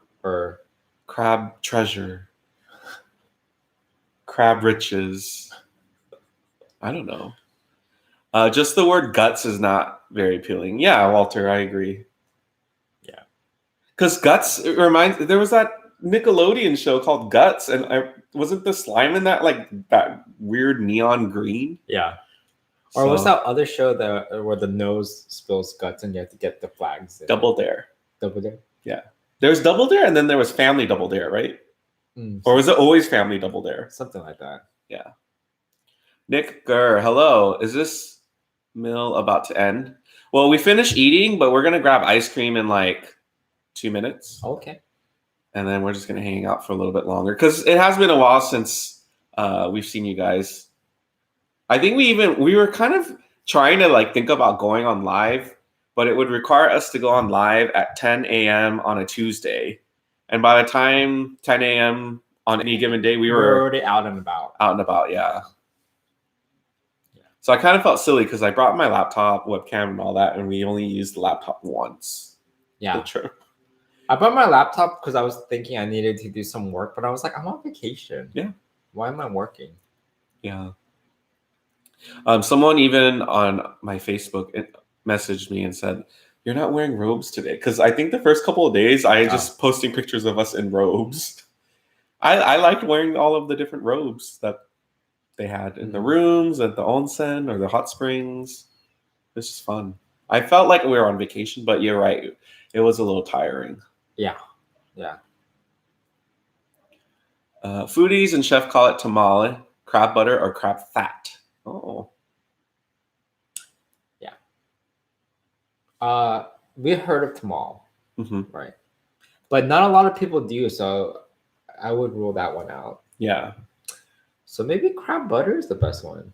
S1: treasure. Crab riches. I don't know. Just the word guts is not very appealing. Yeah, Walter, I agree.
S2: Yeah.
S1: Because guts, it reminds, there was that Nickelodeon show called Guts, and wasn't the slime in that like that weird neon green?
S2: Yeah. Or what's that other show where the nose spills guts and you have to get the flags in?
S1: Double Dare.
S2: Double Dare?
S1: Yeah. There's Double Dare, and then there was Family Double Dare, right? Or was it always Family Double Dare?
S2: Something like that.
S1: Yeah. Nick Gurr, hello. Is this meal about to end? Well, we finished eating, but we're going to grab ice cream in like 2 minutes.
S2: Okay.
S1: And then we're just going to hang out for a little bit longer because it has been a while since we've seen you guys. I think we were kind of trying to like think about going on live, but it would require us to go on live at 10 a.m. on a Tuesday. And by the time 10 a.m. on any given day, we
S2: We're
S1: were
S2: already out and about.
S1: out and about, yeah. So I kind of felt silly because I brought my laptop, webcam, and all that, and we only used the laptop once.
S2: Yeah.
S1: The trip.
S2: I bought my laptop because I was thinking I needed to do some work, but I was like, I'm on vacation.
S1: Yeah.
S2: Why am I working?
S1: Yeah. Someone even on my Facebook messaged me and said, "You're not wearing robes today," because I think the first couple of days I just posting pictures of us in robes. I liked wearing all of the different robes that they had in the rooms at the onsen or the hot springs. It's just fun. I felt like we were on vacation, but you're right. It was a little tiring.
S2: Yeah. Yeah.
S1: Foodies and chef call it tamale, crab butter, or crab fat. Oh.
S2: Yeah. We heard of tamal, right? But not a lot of people do, so I would rule that one out.
S1: Yeah.
S2: So maybe crab butter is the best one.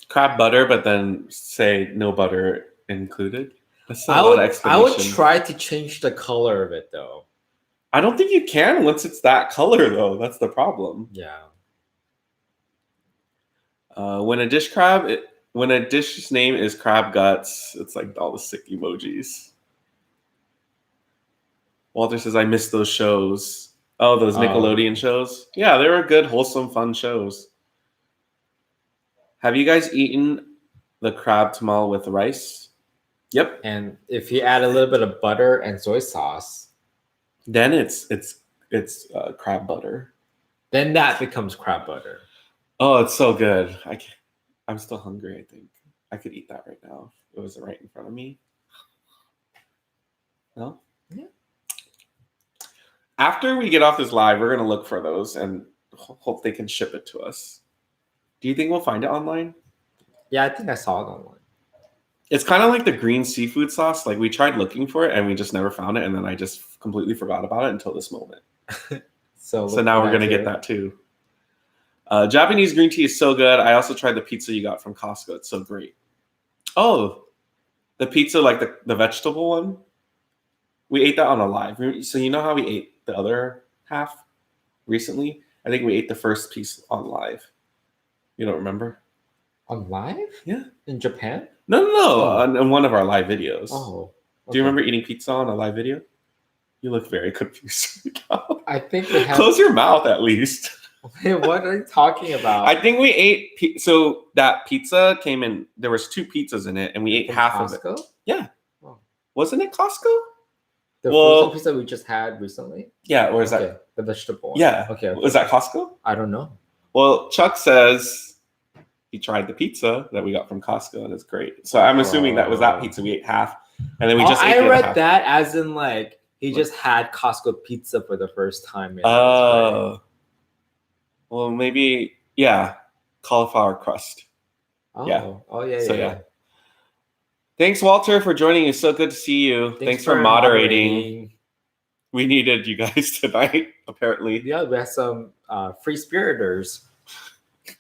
S1: Crab butter, but then say no butter included. That's a
S2: I
S1: lot of
S2: would
S1: explanation.
S2: try to change the color of it though.
S1: I don't think you can once it's that color though. That's the problem.
S2: Yeah.
S1: When a dish's name is crab guts, it's like all the sick emojis. Walter says, I miss those shows. Oh, those Nickelodeon shows? Yeah, they were good, wholesome, fun shows. Have you guys eaten the crab tamal with rice? Yep.
S2: And if you add a little bit of butter and soy sauce,
S1: then it's crab butter.
S2: Then that becomes crab butter.
S1: Oh, it's so good. I'm still hungry, I think. I could eat that right now. If it was right in front of me. No?
S2: Yeah.
S1: After we get off this live, we're going to look for those and hope they can ship it to us. Do you think we'll find it online?
S2: Yeah, I think I saw it online.
S1: It's kind of like the green seafood sauce. Like we tried looking for it and we just never found it. And then I just completely forgot about it until this moment. So now we're going to get that too. Japanese green tea is so good. I also tried the pizza you got from Costco. It's so great. Oh, the pizza, like the vegetable one? We ate that on a live. So you know how we ate the other half recently? I think we ate the first piece on live. You don't remember?
S2: On live?
S1: Yeah.
S2: In Japan?
S1: No. On one of our live videos.
S2: Oh. Okay.
S1: Do you remember eating pizza on a live video? You look very confused.
S2: I think we have...
S1: Close your mouth at least.
S2: Wait, what are you talking about?
S1: I think we ate... So that pizza came in... There was 2 pizzas in it, and we ate half
S2: Costco?
S1: of it. Yeah. Oh. Wasn't it Costco?
S2: The frozen pizza we just had recently?
S1: Yeah, or is that...
S2: The vegetable one.
S1: Yeah.
S2: Okay.
S1: Was that Costco?
S2: I don't know.
S1: Well, Chuck says he tried the pizza that we got from Costco, and it's great. So I'm assuming that was that pizza. We ate half, and then we just ate the other half.
S2: I read that as in like he just had Costco pizza for the first time.
S1: Oh. Well, maybe, yeah. Cauliflower crust.
S2: Oh.
S1: Yeah.
S2: Oh, yeah.
S1: So, yeah. Thanks, Walter, for joining. It's so good to see you. Thanks for moderating. We needed you guys tonight, apparently.
S2: Yeah, we had some free spiriters.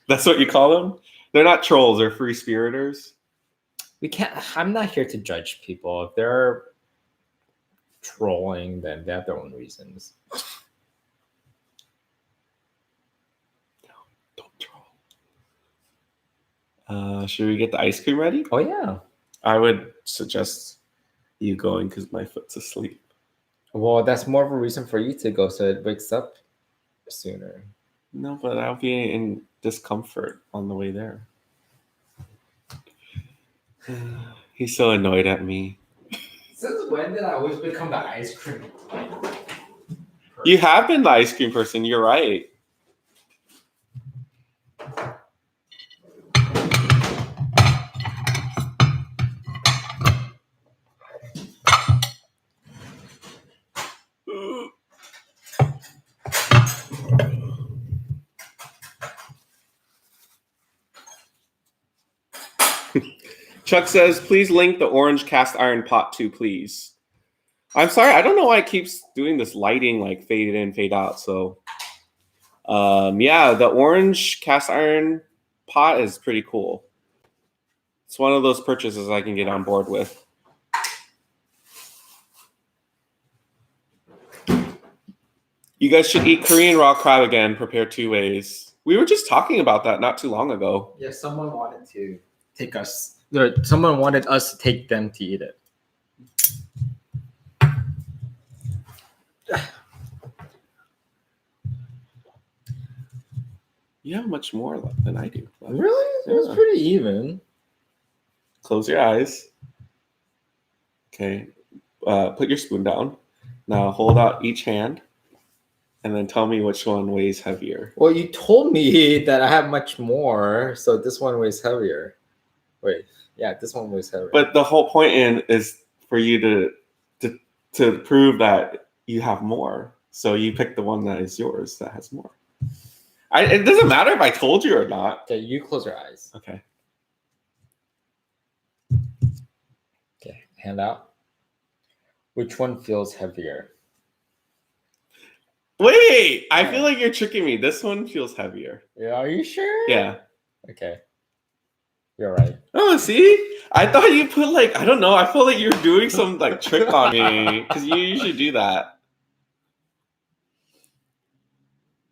S1: That's what you call them? They're not trolls, they're free spiriters.
S2: I'm not here to judge people. If they're trolling, then they have their own reasons.
S1: No, don't troll. Should we get the ice cream ready?
S2: Oh, yeah.
S1: I would suggest you going because my foot's asleep.
S2: Well, that's more of a reason for you to go so it wakes up sooner.
S1: No, but I'll be in discomfort on the way there. He's so annoyed at me.
S2: Since when did I always become the ice cream person?
S1: You have been the ice cream person. You're right. Chuck says, please link the orange cast iron pot too, please. I'm sorry, I don't know why it keeps doing this lighting, like fade in, fade out. So, yeah, the orange cast iron pot is pretty cool. It's one of those purchases I can get on board with. You guys should eat Korean raw crab again, prepared 2 ways. We were just talking about that not too long ago.
S2: Yeah, someone wanted to take us. Or someone wanted us to take them to eat it.
S1: You have much more left than I do.
S2: Really? It was pretty even.
S1: Close your eyes. Okay. Put your spoon down. Now hold out each hand. And then tell me which one weighs heavier.
S2: Well, you told me that I have much more, so this one weighs heavier. Wait, yeah, this one weighs heavier.
S1: But the whole point is for you to prove that you have more. So you pick the one that is yours that has more. It doesn't matter if I told you or not.
S2: Okay, you close your eyes.
S1: Okay.
S2: Okay, hand out. Which one feels heavier?
S1: Wait, I feel like you're tricking me. This one feels heavier.
S2: Yeah, are you sure?
S1: Yeah.
S2: Okay. You're right.
S1: Oh, see? I thought you put like, I don't know. I feel like you're doing some like trick on me because you usually do that.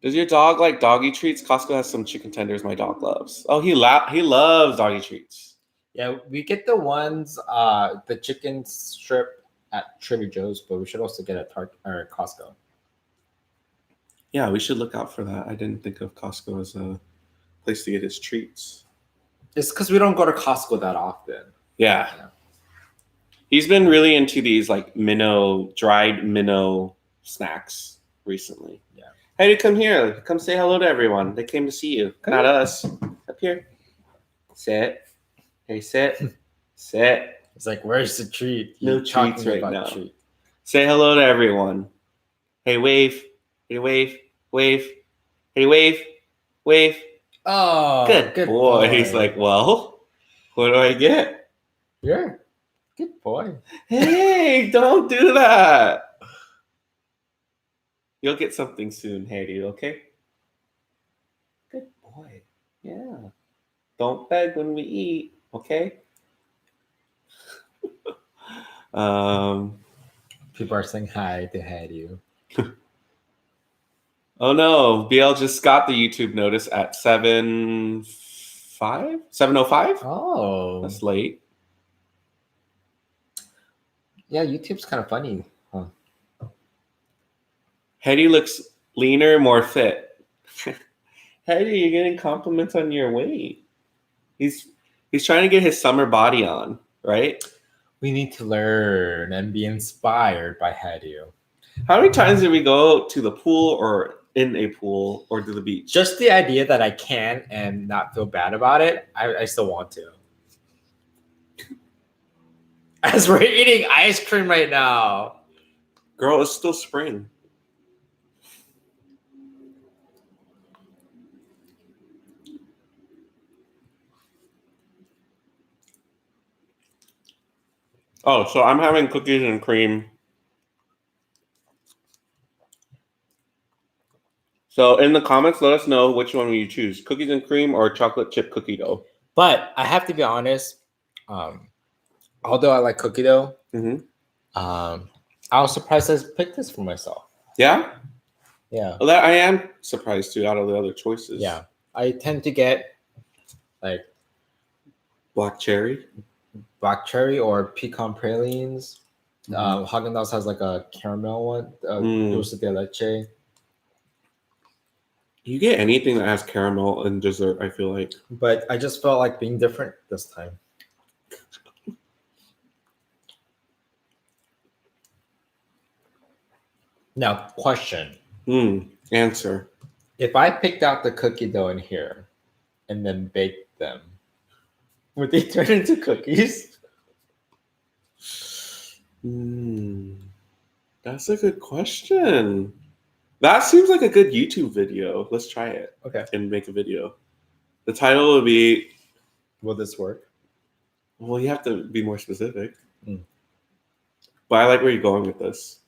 S1: Does your dog like doggy treats? Costco has some chicken tenders my dog loves. Oh, he loves doggy treats.
S2: Yeah, we get the ones, the chicken strip at Trader Joe's, but we should also get at Costco.
S1: Yeah, we should look out for that. I didn't think of Costco as a place to get his treats.
S2: It's because we don't go to Costco that often.
S1: Yeah. He's been really into these like dried minnow snacks recently.
S2: Yeah.
S1: Hey, come here. Come say hello to everyone. They came to see you. Not us. Up here. Sit. Hey, sit. Sit.
S2: It's like, where's the treat?
S1: No treats right now.
S2: Treat.
S1: Say hello to everyone. Hey, wave. Hey, wave. Wave. Hey, wave. Wave.
S2: Oh,
S1: good boy. He's like, well, what do I get?
S2: Yeah. Good boy.
S1: Hey, don't do that. You'll get something soon, Hattie, okay? Good boy. Yeah. Don't beg when we eat, okay?
S2: People are saying hi to Hattie.
S1: Oh no, BL just got the YouTube notice at 7:05?
S2: Oh.
S1: That's late.
S2: Yeah, YouTube's kind of funny. Huh?
S1: Hetty looks leaner, more fit. Hetty, you're getting compliments on your weight. He's trying to get his summer body on, right?
S2: We need to learn and be inspired by Hattie.
S1: How many times did we go to the pool or in a pool or to the beach?
S2: Just the idea that I can and not feel bad about it, I still want to. As we're eating ice cream right now.
S1: Girl, it's still spring. Oh, so I'm having cookies and cream. So in the comments, let us know which one you choose, cookies and cream or chocolate chip cookie dough.
S2: But I have to be honest, although I like cookie dough, I was surprised I picked this for myself.
S1: Yeah?
S2: Yeah.
S1: Well, that I am surprised too out of the other choices.
S2: Yeah. I tend to get like
S1: black cherry
S2: or pecan pralines. Haagen-Dazs has like a caramel one, dulce de leche.
S1: You get anything that has caramel in dessert, I feel like.
S2: But I just felt like being different this time. Now, question.
S1: Answer.
S2: If I picked out the cookie dough in here and then baked them, would they turn into cookies?
S1: That's a good question. That seems like a good YouTube video. Let's try it.
S2: Okay.
S1: And make a video. The title would be...
S2: Will this work?
S1: Well, you have to be more specific. But I like where you're going with this.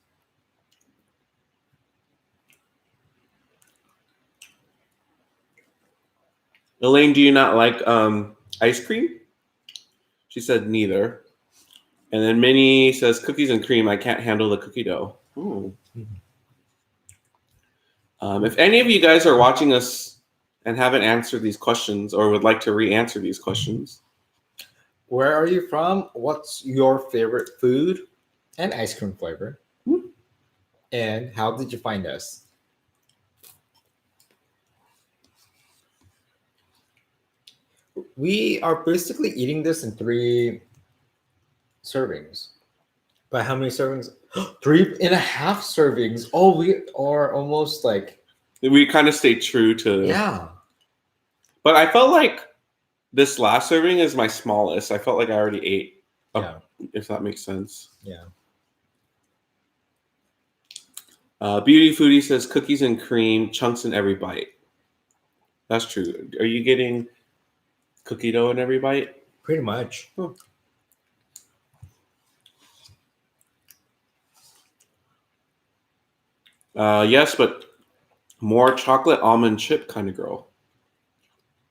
S1: Elaine, do you not like ice cream? She said neither. And then Minnie says cookies and cream. I can't handle the cookie dough. Ooh. If any of you guys are watching us and haven't answered these questions or would like to re-answer these questions,
S2: Where are you from? What's your favorite food and ice cream flavor? And how did you find us? We are basically eating this in 3 servings. But how many servings? 3.5 servings. Oh, we are almost like,
S1: we kind of stay true to.
S2: yeah.
S1: But I felt like this last serving is my smallest. I felt like I already ate.
S2: Yeah.
S1: If that makes sense.
S2: Yeah.
S1: Beauty Foodie says cookies and cream, chunks in every bite. That's true. Are you getting cookie dough in every bite?
S2: Pretty much.
S1: Yes, but more chocolate almond chip kind of girl.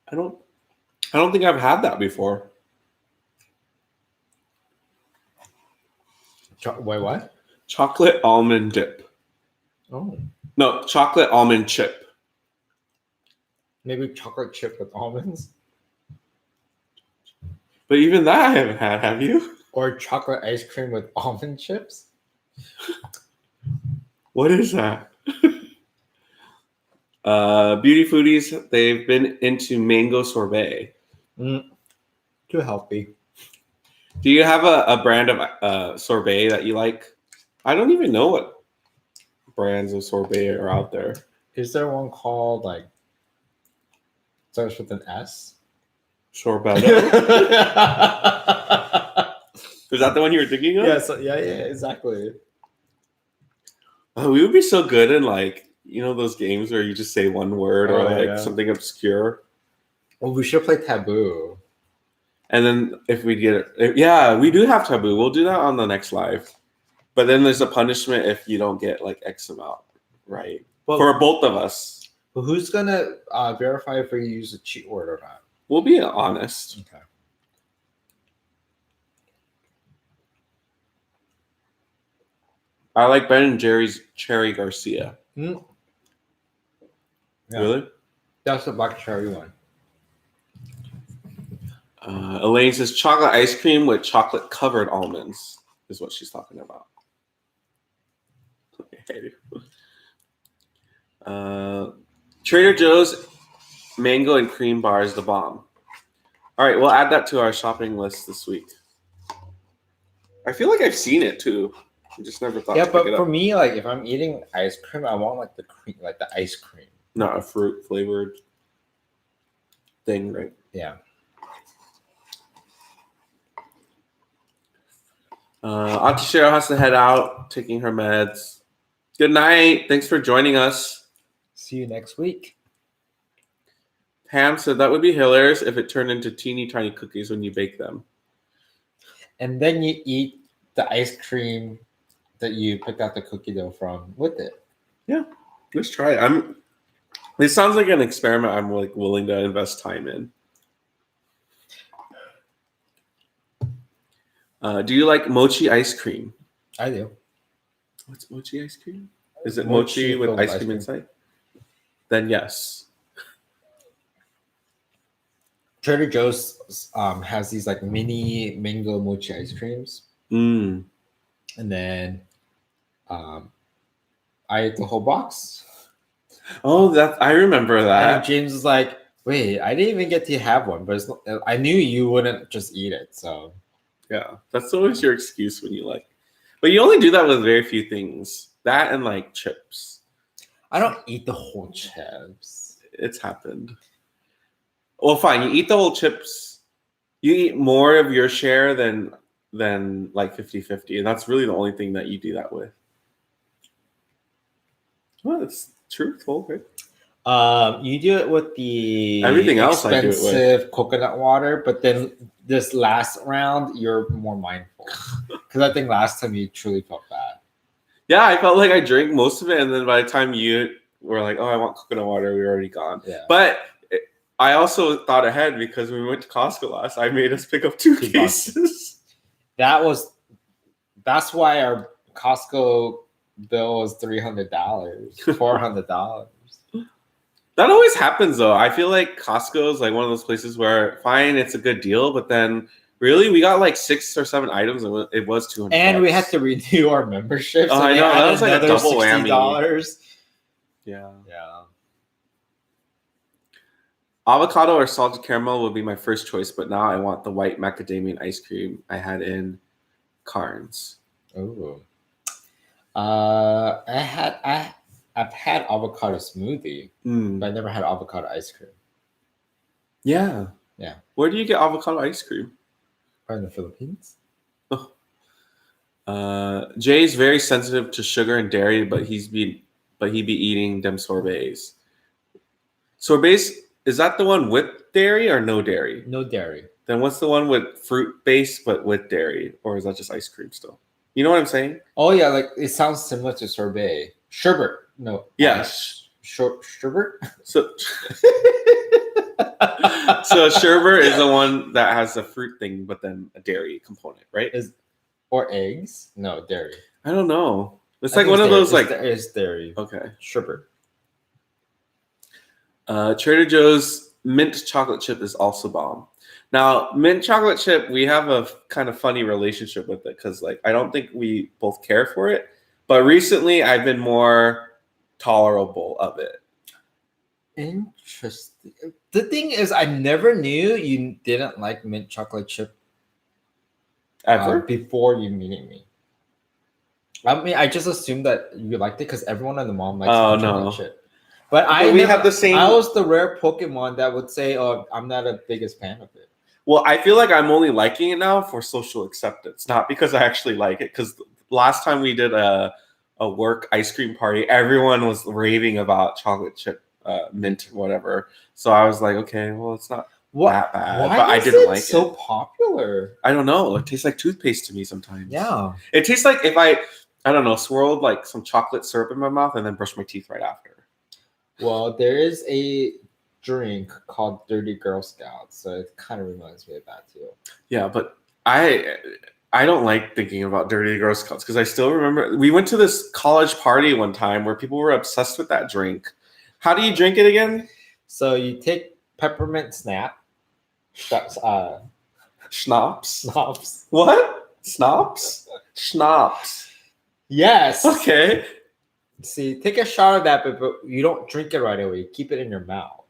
S1: I don't think I've had that before.
S2: Wait, what?
S1: Chocolate almond dip.
S2: Oh.
S1: No, chocolate almond chip.
S2: Maybe chocolate chip with almonds?
S1: But even that I haven't had, have you?
S2: Or chocolate ice cream with almond chips?
S1: What is that? Beauty Foodies, they've been into mango sorbet.
S2: Too healthy.
S1: Do you have a brand of sorbet that you like? I don't even know what brands of sorbet are out there.
S2: Is there one called like starts with an S?
S1: Sorbet. Is that the one you were thinking of?
S2: Yeah, exactly.
S1: We would be so good in like, those games where you just say one word or something obscure.
S2: Well, we should play Taboo.
S1: And then if we get it, yeah, we do have Taboo. We'll do that on the next live. But then there's a punishment if you don't get like X amount right. For both of us.
S2: But who's gonna verify if we use a cheat word or not?
S1: We'll be honest.
S2: Okay.
S1: I like Ben and Jerry's Cherry Garcia.
S2: Yeah.
S1: Really?
S2: That's the black cherry one.
S1: Elaine says chocolate ice cream with chocolate covered almonds is what she's talking about. Trader Joe's mango and cream bar is the bomb. All right, we'll add that to our shopping list this week. I feel like I've seen it too. I just never thought.
S2: Yeah,
S1: to pick it
S2: but for
S1: up.
S2: me, like if I'm eating ice cream, I want like the cream, like the ice cream,
S1: not a fruit flavored thing, right?
S2: Yeah.
S1: Auntie Cheryl has to head out, taking her meds. Good night. Thanks for joining us.
S2: See you next week.
S1: Pam said that would be hilarious if it turned into teeny tiny cookies when you bake them.
S2: And then you eat the ice cream that you picked out the cookie dough from with it.
S1: Yeah, let's try it. This sounds like an experiment I'm like willing to invest time in. Do you like mochi ice cream?
S2: I do.
S1: What's mochi ice cream? Is it mochi with ice cream inside? Then yes.
S2: Trader Joe's has these like mini mango mochi ice creams.
S1: Mm.
S2: And then I ate the whole box.
S1: Oh, I remember that.
S2: And James was like, wait, I didn't even get to have one, but I knew you wouldn't just eat it. So
S1: yeah, that's always your excuse when you like. But you only do that with very few things. That and like chips.
S2: I don't eat the whole chips.
S1: It's happened. Well, fine. You eat the whole chips. You eat more of your share than like 50-50. And that's really the only thing that you do that with. Well, it's truthful, right?
S2: You do it with the
S1: everything else I do it with.
S2: Expensive coconut water, but then this last round you're more mindful. Because I think last time you truly felt bad.
S1: Yeah, I felt like I drank most of it, and then by the time you were like, "Oh, I want coconut water," we were already gone.
S2: Yeah.
S1: But I also thought ahead because when we went to Costco last, I made us pick up 2
S2: 2
S1: cases.
S2: That's why our Costco bill was $300, $400.
S1: That always happens though. I feel like Costco is like one of those places where fine, it's a good deal, but then really we got like 6 or 7 items and it was 200.
S2: And we had to renew our membership.
S1: Oh,
S2: So
S1: I
S2: they
S1: know, that
S2: added
S1: was like a
S2: another
S1: double whammy.
S2: $60.
S1: Yeah.
S2: Yeah.
S1: Avocado or salted caramel would be my first choice, but now I want the white macadamia ice cream I had in Carnes.
S2: Ooh. I've had avocado smoothie, but I never had avocado ice cream.
S1: Yeah.
S2: Yeah.
S1: Where do you get avocado ice cream?
S2: In the Philippines.
S1: Jay's very sensitive to sugar and dairy, but he be eating them sorbets. Sorbets, is that the one with dairy or no dairy?
S2: No dairy.
S1: Then what's the one with fruit base but with dairy, or is that just ice cream still? You know what I'm saying?
S2: Oh yeah, like it sounds similar to sorbet. Sherbet. No.
S1: Yeah.
S2: Sherbet.
S1: So sherbet is the one that has a fruit thing, but then a dairy component, right?
S2: Or eggs? No, dairy.
S1: I don't know. It's like one of those like
S2: it's dairy.
S1: Okay.
S2: Sherbet.
S1: Trader Joe's mint chocolate chip is also bomb. Now, mint chocolate chip, we have a kind of funny relationship with it because, like, I don't think we both care for it. But recently, I've been more tolerable of it.
S2: Interesting. The thing is, I never knew you didn't like mint chocolate chip
S1: Ever?
S2: Before you meeting me. I mean, I just assumed that you liked it because everyone in the mom likes mint chocolate chip. But
S1: we have the same.
S2: I was the rare Pokemon that would say, "Oh, I'm not a biggest fan of it."
S1: Well, I feel like I'm only liking it now for social acceptance, not because I actually like it. Because last time we did a work ice cream party, everyone was raving about chocolate chip mint, whatever. So I was like, okay, well, it's not that bad.
S2: Why
S1: but I didn't like it.
S2: So popular?
S1: I don't know. It tastes like toothpaste to me sometimes.
S2: Yeah.
S1: It tastes like if I don't know, swirled like some chocolate syrup in my mouth and then brushed my teeth right after.
S2: Well, there is a drink called Dirty Girl Scouts, so it kind of reminds me of that too.
S1: Yeah, but I don't like thinking about Dirty Girl Scouts because I still remember we went to this college party one time where people were obsessed with that drink. How do you drink it again?
S2: So you take peppermint snap.
S1: Schnapps.
S2: Schnapps.
S1: What? Schnapps? Schnapps.
S2: Yes.
S1: Okay.
S2: See, take a shot of that, but you don't drink it right away. You keep it in your mouth.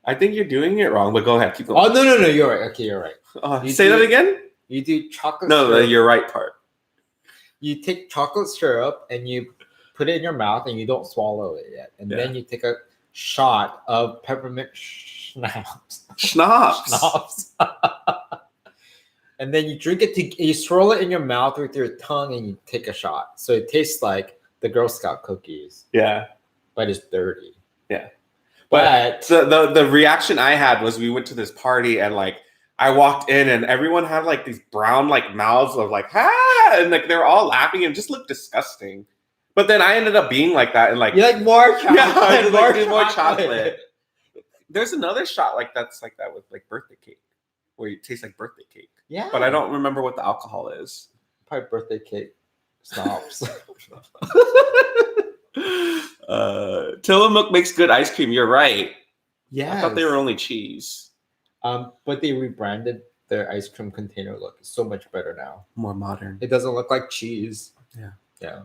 S1: I think you're doing it wrong, but go ahead. Keep going.
S2: Oh, no. You're right. Okay, you're right.
S1: Say that again?
S2: You do chocolate
S1: syrup. No, you're right part.
S2: You take chocolate syrup and you put it in your mouth and you don't swallow it yet. And then you take a shot of peppermint schnapps.
S1: Schnapps.
S2: And then you drink it, you swirl it in your mouth with your tongue and you take a shot. So it tastes like the Girl Scout cookies.
S1: Yeah.
S2: But it's dirty.
S1: Yeah.
S2: But
S1: the reaction I had was we went to this party and like I walked in and everyone had like these brown like mouths of like, ah, and like they're all laughing and just looked disgusting. But then I ended up being like that and like
S2: you like more chocolate.
S1: Yeah, I like more chocolate. There's another shot like that's like that with like birthday cake. Where it tastes like birthday cake.
S2: Yeah.
S1: But I don't remember what the alcohol is.
S2: Probably birthday cake snobs.
S1: Tillamook makes good ice cream. You're right.
S2: Yeah.
S1: I thought they were only cheese.
S2: But they rebranded their ice cream container look. It's so much better now.
S1: More modern.
S2: It doesn't look like cheese.
S1: Yeah.
S2: Yeah.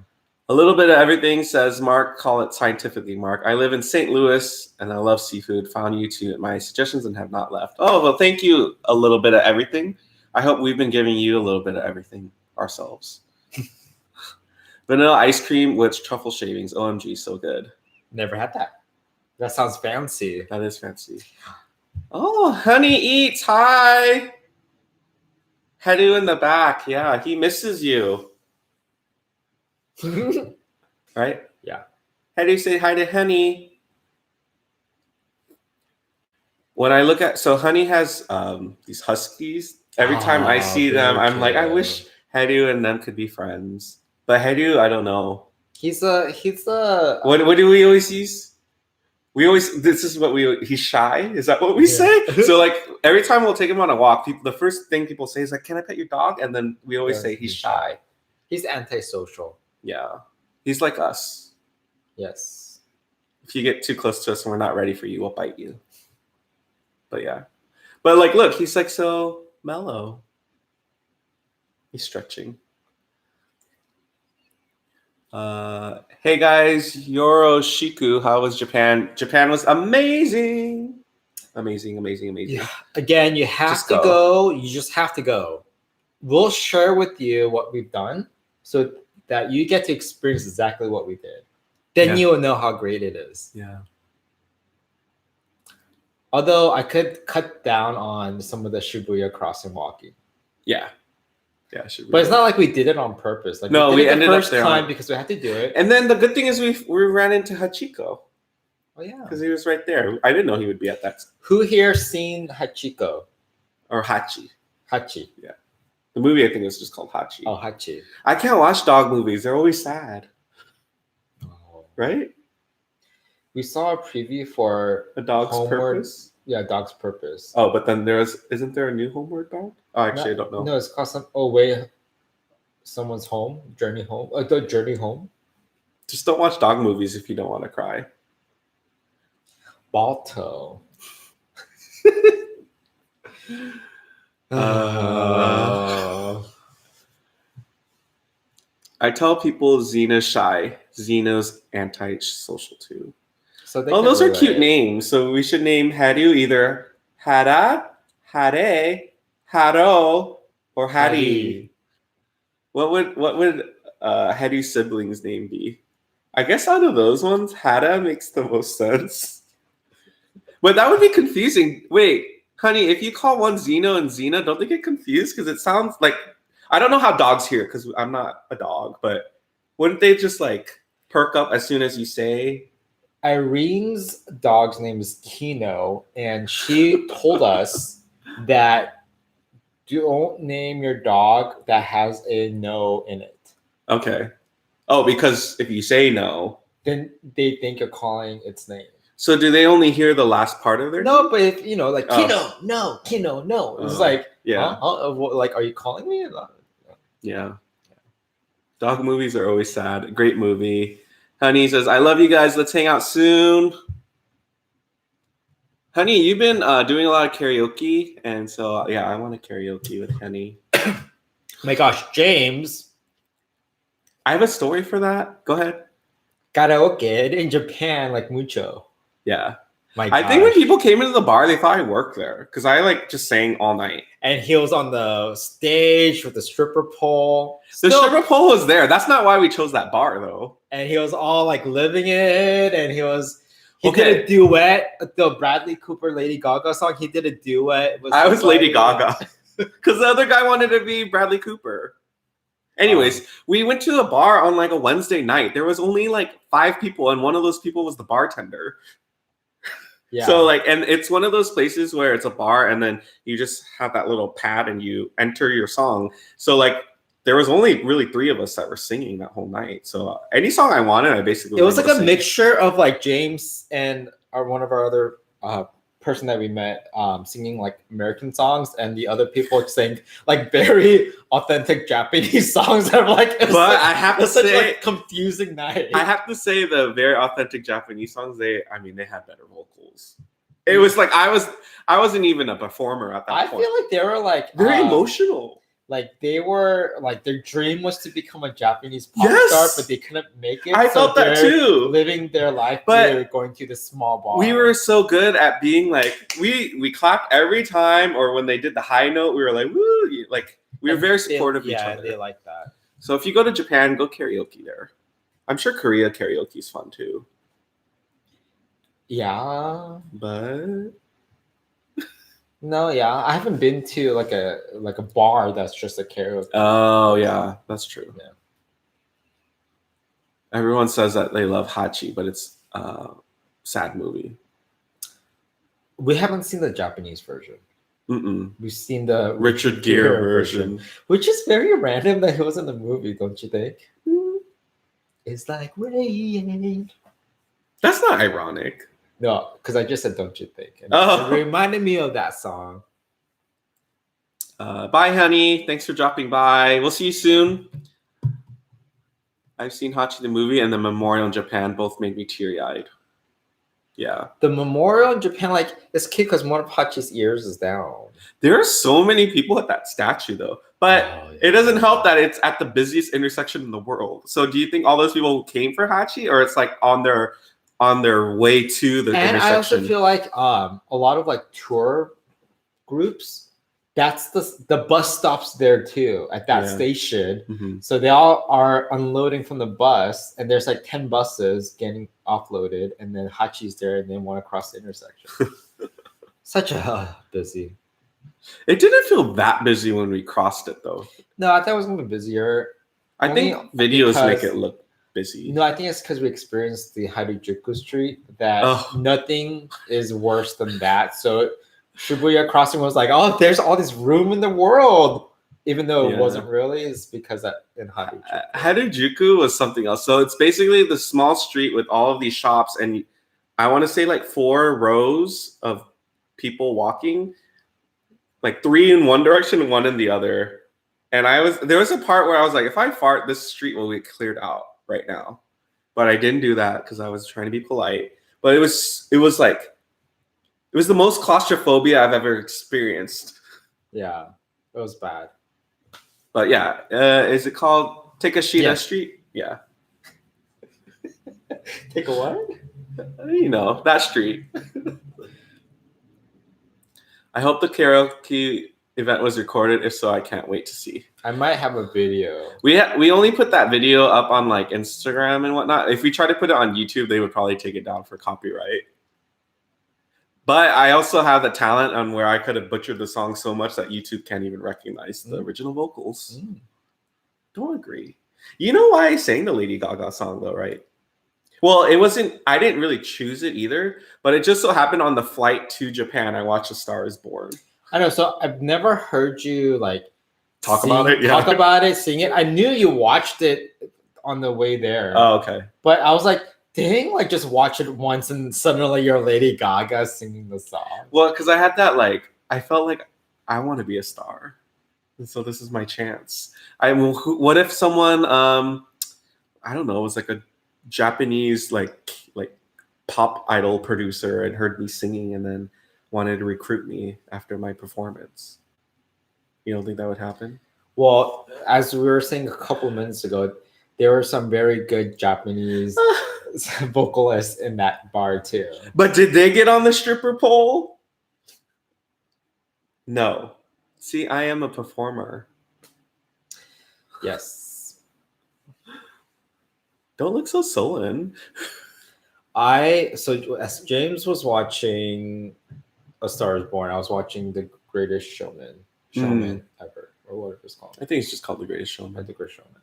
S1: A little bit of everything, says Mark. Call it scientifically, Mark. I live in St. Louis and I love seafood. Found you two at my suggestions and have not left. Oh, well, thank you. A little bit of everything. I hope we've been giving you a little bit of everything ourselves. Vanilla ice cream with truffle shavings. OMG, so good.
S2: Never had that. That sounds fancy.
S1: That is fancy. Oh, Honey Eats. Hi. Hedu in the back. Yeah, he misses you. Right?
S2: Yeah.
S1: Hedu, say hi to Honey. When I look at, so Honey has these huskies. Every time I see them, I'm like, I wish Hedu and them could be friends. But Hedu, I don't know.
S2: He's a.
S1: What do we always use? This is what he's shy. Is that what we
S2: Yeah.
S1: say? So like every time we'll take him on a walk, the first thing people say is like, "Can I pet your dog?" And then we always say he's shy.
S2: He's antisocial.
S1: Yeah, he's like us.
S2: Yes.
S1: If you get too close to us and we're not ready for you, we'll bite you. But yeah, but like, look, he's like so mellow. He's stretching. Hey guys, Yoroshiku, how was Japan? Japan was amazing. Amazing.
S2: Yeah. Again, you have
S1: Just
S2: to
S1: go.
S2: go. You just have to go. We'll share with you what we've done so that you get to experience exactly what we did. Then
S1: Yeah.
S2: you will know how great it is.
S1: Yeah.
S2: Although I could cut down on some of the Shibuya crossing walking.
S1: Yeah.
S2: But it's not like we did it on purpose. Like
S1: No,
S2: we
S1: we
S2: did it
S1: ended
S2: the
S1: up
S2: first
S1: there
S2: time
S1: on-
S2: because we had to do it.
S1: And then the good thing is we ran into Hachiko
S2: Oh yeah.
S1: because he was right there. I didn't know he would be at that.
S2: Who here seen Hachiko?
S1: Or Hachi.
S2: Hachi.
S1: The movie I think was just called Hachi.
S2: Oh, Hachi.
S1: I can't watch dog movies. They're always sad,
S2: Oh.
S1: right?
S2: We saw a preview for
S1: A Dog's
S2: Homeward-
S1: Purpose.
S2: Yeah, Dog's Purpose.
S1: Oh, but then isn't there a new Homeward Dog? Oh, actually, I don't know.
S2: No, it's called Away Someone's Home, Journey Home. The Journey Home.
S1: Just don't watch dog movies if you don't want to cry.
S2: Balto.
S1: I tell people Xena's shy. Xeno's anti-social too.
S2: So they
S1: Oh,
S2: can
S1: those are
S2: relate.
S1: cute names. So we should name Haru either Hara, Hare, Haro, or Hari.
S2: Hari.
S1: What would Haru's siblings' name be? I guess out of those ones, Hara makes the most sense. But that would be confusing. Wait, honey, if you call one Xeno and Xena, don't they get confused? Because it sounds like, I don't know how dogs hear because I'm not a dog, but wouldn't they just like perk up as soon as you say?
S2: Irene's dog's name is Kino, and she told us that don't name your dog that has a no in it.
S1: Okay. Oh, because if you say no,
S2: Then they think you're calling its name.
S1: so do they only hear the last part of their
S2: No, but if like
S1: Oh.
S2: Kino, no, Kino, no. It's
S1: Oh.
S2: like,
S1: Yeah.
S2: huh? Like, are you calling me?
S1: Yeah. Dog movies are always sad. Great movie. Honey says, I love you guys. Let's hang out soon. Honey, you've been doing a lot of karaoke. And so, yeah, I want to karaoke with Honey.
S2: My gosh, James,
S1: I have a story for that. Go ahead.
S2: karaoke in Japan like mucho.
S1: Yeah.
S2: My
S1: I think when
S2: gosh.
S1: people came into the bar, they thought I worked there because I like just sang all night.
S2: And he was on the stage with the stripper pole.
S1: The
S2: Still-
S1: stripper pole was there. That's not why we chose that bar, though.
S2: and he was all like living it, and he
S1: Okay.
S2: did a duet, the Bradley Cooper Lady Gaga song. He did a duet. With
S1: I was Lady
S2: somebody.
S1: Gaga because the other guy wanted to be Bradley Cooper. Anyways, we went to the bar on like a Wednesday night. There was only like 5 people, and one of those people was the bartender.
S2: Yeah.
S1: So like, and it's one of those places where it's a bar, and then you just have that little pad, and you enter your song. So like, there was only really 3 of us that were singing that whole night. So any song I wanted, I basically
S2: it was
S1: able
S2: like
S1: to
S2: a
S1: sing.
S2: mixture of like James and one of our other person that we met singing like American songs, and the other people sang like very authentic Japanese songs that were like. It was
S1: But
S2: like,
S1: I have
S2: it
S1: to
S2: was such a
S1: say,
S2: like, confusing night.
S1: I have to say the very authentic Japanese songs, they had better vocals. It was like I wasn't even a performer at that
S2: I
S1: point.
S2: feel like they were like
S1: Very emotional.
S2: Like they were like their dream was to become a Japanese pop
S1: Yes!
S2: star, but they couldn't make it.
S1: I
S2: so
S1: felt that
S2: they're
S1: too.
S2: Living their life,
S1: But
S2: they're going to this small bar.
S1: We were so good at being like we clapped every time, or when they did the high note, we were like woo, like we were
S2: And
S1: very
S2: they-
S1: supportive of each
S2: Yeah,
S1: other.
S2: they like that.
S1: So if you go to Japan, go karaoke there. I'm sure Korea karaoke is fun too.
S2: Yeah.
S1: But
S2: No, yeah. I haven't been to like a bar that's just a karaoke.
S1: oh yeah, that's true.
S2: Yeah.
S1: Everyone says that they love Hachi, but it's a sad movie.
S2: We haven't seen the Japanese version.
S1: Mm-mm.
S2: We've seen the
S1: Richard Gere version.
S2: which is very random that he was in the movie, don't you think? It's like rain.
S1: That's not ironic.
S2: No, because I just said "Don't You Think," and
S1: Oh.
S2: it reminded me of that song.
S1: Bye, honey. Thanks for dropping by. We'll see you soon. I've seen Hachi the movie and the Memorial in Japan. Both made me teary-eyed. Yeah.
S2: The memorial in Japan, like, it's cute because one of Hachi's ears is down.
S1: There are so many people at that statue, though. But it doesn't help that it's at the busiest intersection in the world. So do you think all those people came for Hachi, or it's like on their way to the
S2: And
S1: intersection?
S2: I also feel like a lot of like tour groups, that's the bus stops there too at that station.
S1: Mm-hmm.
S2: So they all are unloading from the bus, and there's like 10 buses getting offloaded, and then Hachi's there, and they want to cross the intersection. Such a busy.
S1: It didn't feel that busy when we crossed it, though.
S2: No, I thought it was going to be busier.
S1: I think videos make it look busy.
S2: No, I think it's because we experienced the Harajuku Street that nothing is worse than that. So Shibuya Crossing was like, oh, there's all this room in the world. Even though it wasn't really, it's because in Harajuku.
S1: Harajuku was something else. So it's basically the small street with all of these shops, and I want to say like 4 rows of people walking, like 3 in one direction and 1 in the other. And there was a part where I was like, if I fart, this street will get cleared out right now. But I didn't do that because I was trying to be polite. But it was the most claustrophobia I've ever experienced.
S2: Yeah, it was bad.
S1: But yeah, is it called Takashita Street? Yeah.
S2: Take a what?
S1: You know, that street. I hope the karaoke event was recorded. If so, I can't wait to see.
S2: I might have a video.
S1: We only put that video up on like Instagram and whatnot. If we try to put it on YouTube, they would probably take it down for copyright. But I also have the talent on where I could have butchered the song so much that YouTube can't even recognize the original vocals. Don't agree. You know why I sang the Lady Gaga song though, right? Well, I didn't really choose it either, but it just so happened on the flight to Japan, I watched A Star Is Born.
S2: I know, so I've never heard you like
S1: talk about it,
S2: sing it. I knew you watched it on the way there.
S1: Oh, okay.
S2: But I was like, dang, like just watch it once and suddenly you're Lady Gaga singing the song.
S1: Well, because I had that I felt like I want to be a star. And so this is my chance. What if someone, I don't know, was like a Japanese like pop idol producer and heard me singing and then wanted to recruit me after my performance? You don't think that would happen?
S2: Well, as we were saying a couple minutes ago, there were some very good Japanese vocalists in that bar too.
S1: But did they get on the stripper pole? No. See, I am a performer.
S2: Yes.
S1: Don't look so sullen.
S2: So as James was watching A Star Is Born, I was watching The Greatest Showman ever, or what it's called.
S1: I think it's just called The Greatest Showman.
S2: The Greatest Showman.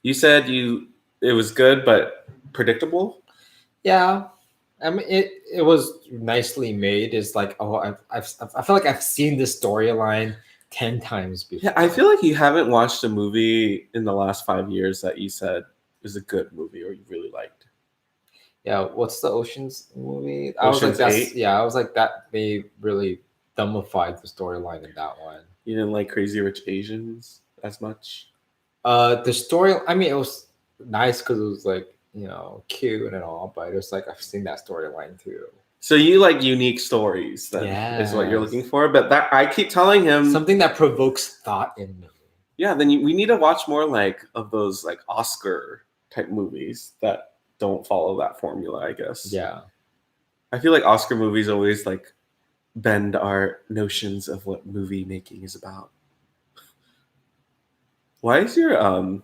S1: You said it was good, but predictable.
S2: Yeah, I mean it was nicely made. It's like, oh, I feel like I've seen this storyline 10 times before.
S1: Yeah, I feel like you haven't watched a movie in the last 5 years that you said is a good movie or you really liked.
S2: Yeah, what's the Ocean's movie?
S1: Ocean's 8?
S2: Yeah, I was like, that they really dumbified the storyline in that one.
S1: You didn't like Crazy Rich Asians as much?
S2: The story, I mean, it was nice because it was like, you know, cute and all, but it was like, I've seen that storyline too.
S1: So you like unique stories, then, is what you're looking for. But that I keep telling him
S2: something that provokes thought in me.
S1: Yeah, then we need to watch more of those Oscar type movies that don't follow that formula, I guess.
S2: Yeah,
S1: I feel like Oscar movies always bend our notions of what movie making is about. Why is your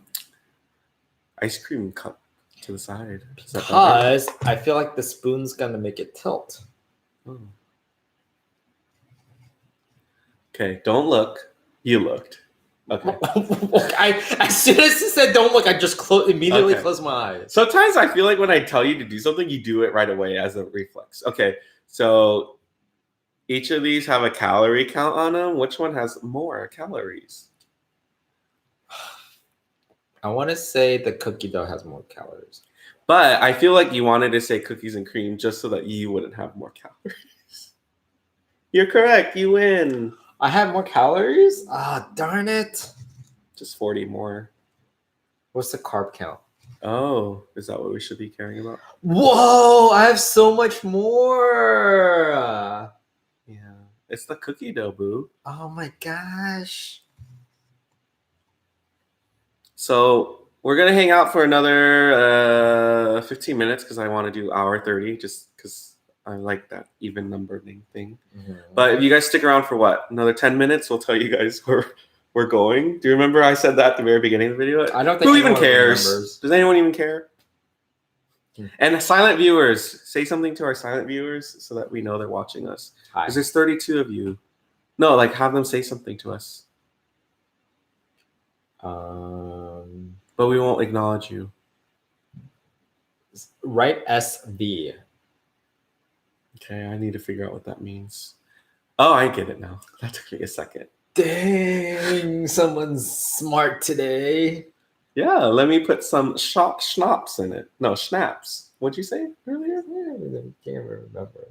S1: ice cream cup to the side?
S2: Because I feel like the spoon's gonna make it tilt.
S1: Oh. Okay, don't look. You looked. Okay.
S2: As soon as you said don't look, I just immediately closed my eyes.
S1: Sometimes I feel like when I tell you to do something, you do it right away as a reflex. Okay, so each of these have a calorie count on them. Which one has more calories?
S2: I want to say the cookie dough has more calories.
S1: But I feel like you wanted to say cookies and cream just so that you wouldn't have more calories. You're correct. You win.
S2: I have more calories? Ah, darn it.
S1: Just 40 more.
S2: What's the carb count?
S1: Oh, is that what we should be caring about?
S2: Whoa, I have so much more.
S1: Yeah. It's the cookie dough, boo.
S2: Oh my gosh.
S1: So we're going to hang out for another 15 minutes because I want to do hour 30 just because I like that even numbering thing.
S2: Mm-hmm.
S1: But if you guys stick around for what? Another 10 minutes, we'll tell you guys where we're going. Do you remember I said that at the very beginning of the video?
S2: I don't think
S1: Who even
S2: anyone
S1: cares?
S2: remembers.
S1: Does anyone even care?
S2: Hmm.
S1: And silent viewers, say something to our silent viewers so that we know they're watching us.
S2: Hi.
S1: Because there's 32 of you. No, like have them say something to us. But we won't acknowledge you.
S2: Write SV.
S1: Okay, I need to figure out what that means. Oh, I get it now. That took me a second.
S2: Dang, someone's smart today.
S1: Yeah, let me put some shock schnapps in it. No, schnapps. What'd you say earlier?
S2: I can't remember.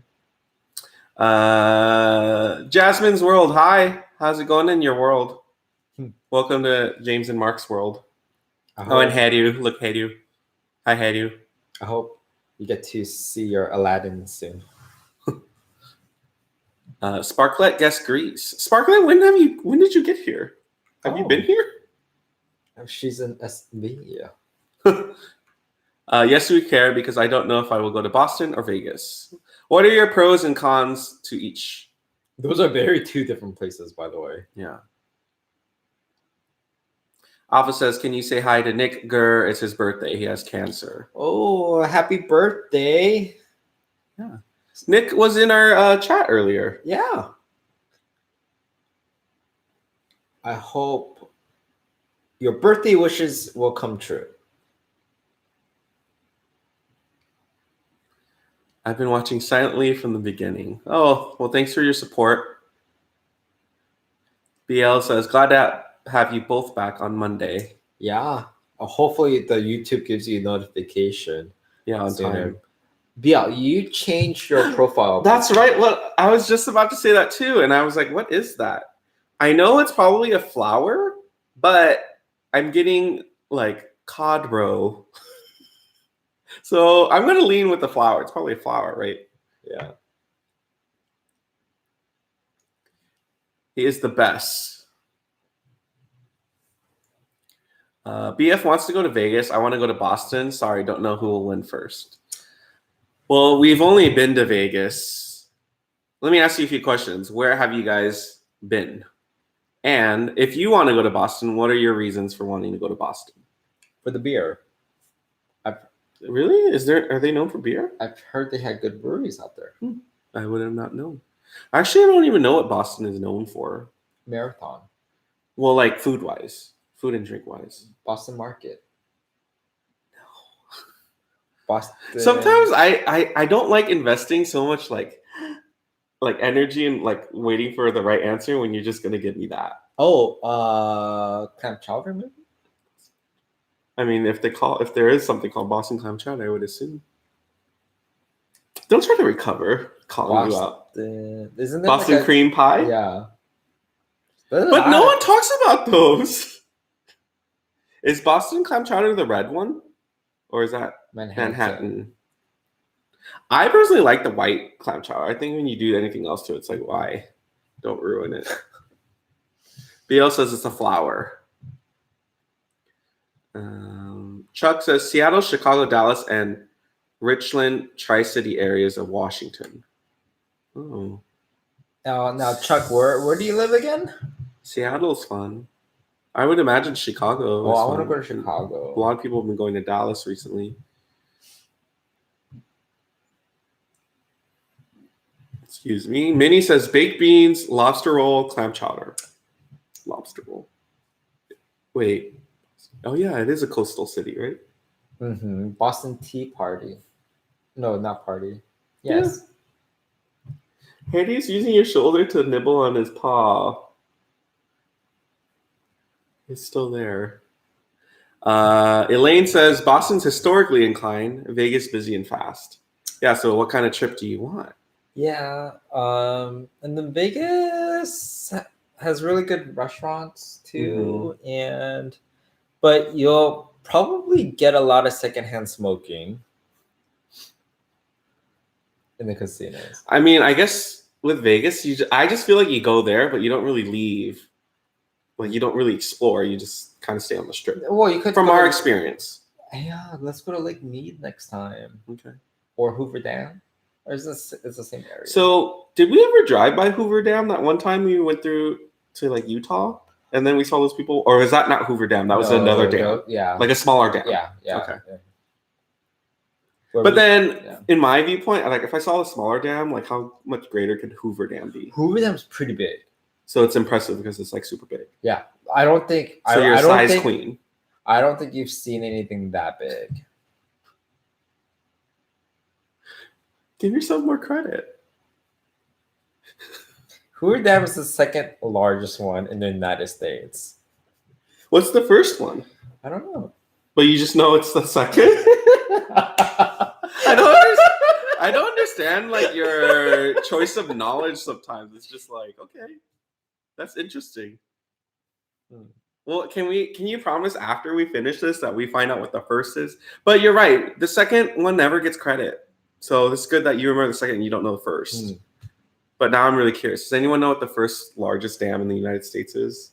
S1: Jasmine's World. Hi. How's it going in your world?
S2: Hmm.
S1: Welcome to James and Mark's world.
S2: And
S1: Hadu. Look, Hadu. Hi, Hadu.
S2: I hope you get to see your Aladdin soon.
S1: Sparklet guest Greece. Sparklet, when did you get here? Have you been here?
S2: She's an SV.
S1: Yes, we care because I don't know if I will go to Boston or Vegas. What are your pros and cons to each?
S2: Those are very two different places, by the way.
S1: Yeah. Alpha says, can you say hi to Nick Gurr? It's his birthday. He has cancer.
S2: Oh, happy birthday.
S1: Yeah. Nick was in our chat earlier.
S2: Yeah. I hope your birthday wishes will come true.
S1: I've been watching silently from the beginning. Oh, well, thanks for your support. BL says, glad to have you both back on Monday.
S2: Yeah. Hopefully the YouTube gives you a notification.
S1: Yeah, on
S2: sooner.
S1: time.
S2: BL, you changed your profile.
S1: That's right. Well, I was just about to say that too. And I was like, what is that? I know it's probably a flower, but I'm getting like cod roe. So I'm going to lean with the flower. It's probably a flower, right?
S2: Yeah.
S1: He is the best. BF wants to go to Vegas. I want to go to Boston. Sorry, don't know who will win first. Well, we've only been to Vegas. Let me ask you a few questions. Where have you guys been? And if you want to go to Boston, what are your reasons for wanting to go to Boston?
S2: For the beer.
S1: Really? Are they known for beer?
S2: I've heard they had good breweries out there.
S1: I would have not known. Actually, I don't even know what Boston is known for.
S2: Marathon.
S1: Well, like food-wise. Food and drink-wise.
S2: Boston Market. Boston.
S1: Sometimes I don't like investing so much like energy and like waiting for the right answer when you're just gonna give me that.
S2: Oh, clam chowder maybe?
S1: I mean, if there is something called Boston clam chowder, I would assume. Don't try to recover calling you out.
S2: Isn't that
S1: Boston
S2: like
S1: cream pie?
S2: Yeah.
S1: But no one talks about those. Is Boston clam chowder the red one? Or is that Manhattan? I personally like the white clam chowder. I think when you do anything else to it, it's like, why? Don't ruin it. BL says it's a flower. Chuck says Seattle, Chicago, Dallas, and Richland, Tri-City areas of Washington. Oh.
S2: Now, Chuck, where do you live again?
S1: Seattle's fun. I would imagine Chicago.
S2: Oh, I want to go to Chicago.
S1: A lot of people have been going to Dallas recently. Excuse me. Minnie says baked beans, lobster roll, clam chowder. Lobster roll. Wait. Oh, yeah, it is a coastal city, right?
S2: Mm-hmm. Boston Tea Party. No, not party. Yes.
S1: Yeah. Hattie's using your shoulder to nibble on his paw. It's still there. Elaine says Boston's historically inclined, Vegas busy and fast. Yeah, so what kind of trip do you want?
S2: Yeah. And then Vegas has really good restaurants too, but you'll probably get a lot of secondhand smoking in the casinos.
S1: I mean, I guess with Vegas, I just feel like you go there, but you don't really leave. Like you don't really explore. You just kind of stay on the strip.
S2: Well, you could
S1: From our experience.
S2: Yeah, let's go to Lake Mead next time.
S1: Okay.
S2: Or Hoover Dam. Or is this it's the same area?
S1: So did we ever drive by Hoover Dam that one time we went through to like Utah? And then we saw those people, or is that not Hoover Dam? That was another dam.
S2: Yeah.
S1: Like a smaller dam.
S2: Yeah.
S1: Okay.
S2: Yeah.
S1: But then, in my viewpoint, like if I saw a smaller dam, like how much greater could Hoover Dam be?
S2: Hoover Dam's pretty big.
S1: So it's impressive because it's like super big.
S2: Yeah, I don't think.
S1: So you're a size queen.
S2: I don't think you've seen anything that big.
S1: Give yourself more credit.
S2: Hoover Dam is the second largest one in the United States.
S1: What's the first one?
S2: I don't know.
S1: But you just know it's the second? I don't understand like your choice of knowledge sometimes. It's just like, okay, that's interesting. Well, can you promise after we finish this that we find out what the first is? But you're right. The second one never gets credit. So it's good that you remember the second and you don't know the first. But now I'm really curious. Does anyone know what the first largest dam in the United States is?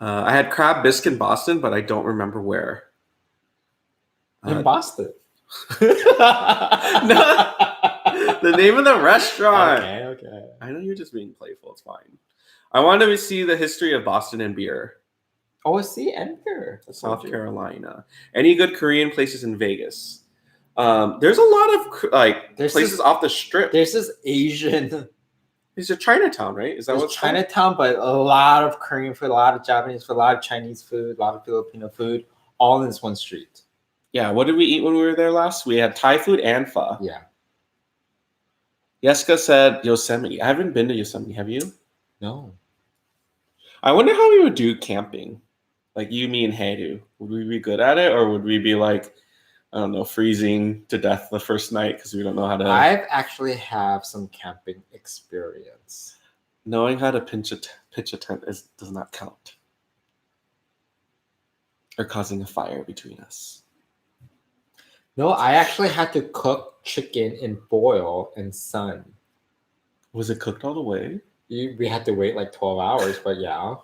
S1: I had crab bisque in Boston, but I don't remember where.
S2: In Boston.
S1: No, the name of the restaurant.
S2: Okay.
S1: I know you're just being playful. It's fine. I wanted to see the history of Boston and beer.
S2: Oh, see, and beer.
S1: South Carolina. Any good Korean places in Vegas? There's a lot of places off the strip.
S2: There's this Asian.
S1: It's a Chinatown, right? Is that what's
S2: Chinatown? But a lot of Korean food, a lot of Japanese food, a lot of Chinese food, a lot of Filipino food, all in this one street.
S1: Yeah. What did we eat when we were there last? We had Thai food and pho.
S2: Yeah.
S1: Jessica said Yosemite. I haven't been to Yosemite. Have you?
S2: No.
S1: I wonder how we would do camping. Like you, me, and Heidu. Would we be good at it, or would we be like, I don't know, freezing to death the first night because we don't know how to?
S2: I've actually have some camping experience.
S1: Knowing how to pitch a tent does not count. Or causing a fire between us.
S2: No, I actually had to cook chicken in foil and sun.
S1: Was it cooked all the way?
S2: We had to wait like 12 hours, but yeah.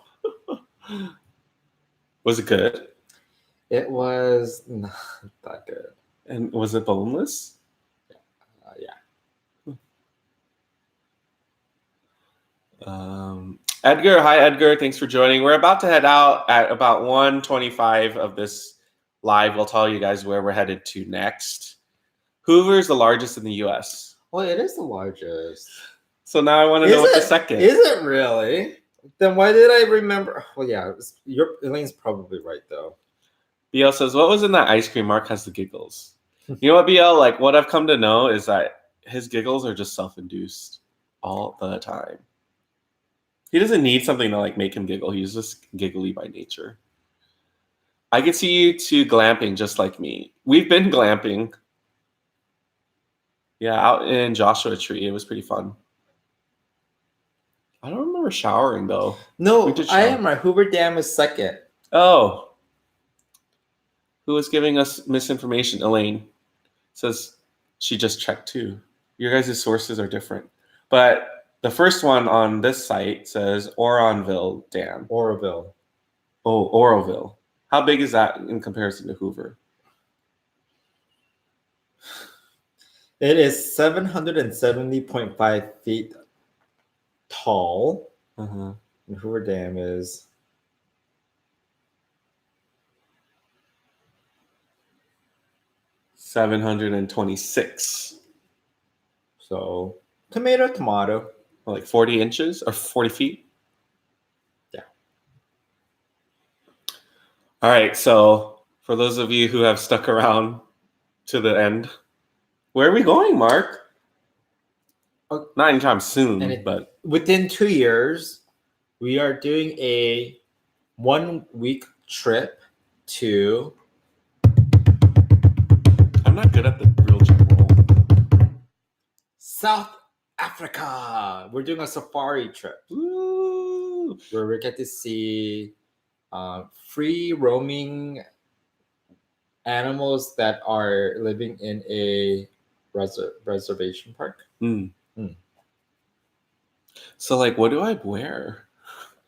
S1: Was it good?
S2: It was not that good.
S1: And was it boneless?
S2: Yeah.
S1: Edgar, hi Edgar, thanks for joining. We're about to head out at about 1:25 of this live. We'll tell you guys where we're headed to next. Hoover is the largest in the U.S.
S2: Well, it is the largest.
S1: So now I want to know what the second
S2: is. It really? Then why did I remember? Well, yeah, Elaine's probably right though.
S1: BL says, what was in that ice cream? Mark has the giggles. You know what, BL? Like, what I've come to know is that his giggles are just self-induced all the time. He doesn't need something to, like, make him giggle. He's just giggly by nature. I could see you two glamping just like me. We've been glamping. Yeah, out in Joshua Tree. It was pretty fun. I don't remember showering, though.
S2: No, I am right. Hoover Dam is second.
S1: Oh. Who is giving us misinformation? Elaine says she just checked too. Your guys' sources are different. But the first one on this site says Oronville Dam.
S2: Oroville.
S1: Oh, Oroville. How big is that in comparison to Hoover?
S2: It is 770.5 feet tall. And Hoover Dam is
S1: 726.
S2: So tomato.
S1: Like 40 inches or 40 feet?
S2: Yeah.
S1: All right. So for those of you who have stuck around to the end, where are we going, Mark? Not anytime soon, but
S2: within 2 years, we are doing a 1 week trip to
S1: I'm not good at the real drum roll.
S2: South Africa. We're doing a safari trip.
S1: Woo!
S2: Where we get to see free roaming animals that are living in a reservation park.
S1: Mm.
S2: Mm.
S1: So, like, what do I wear?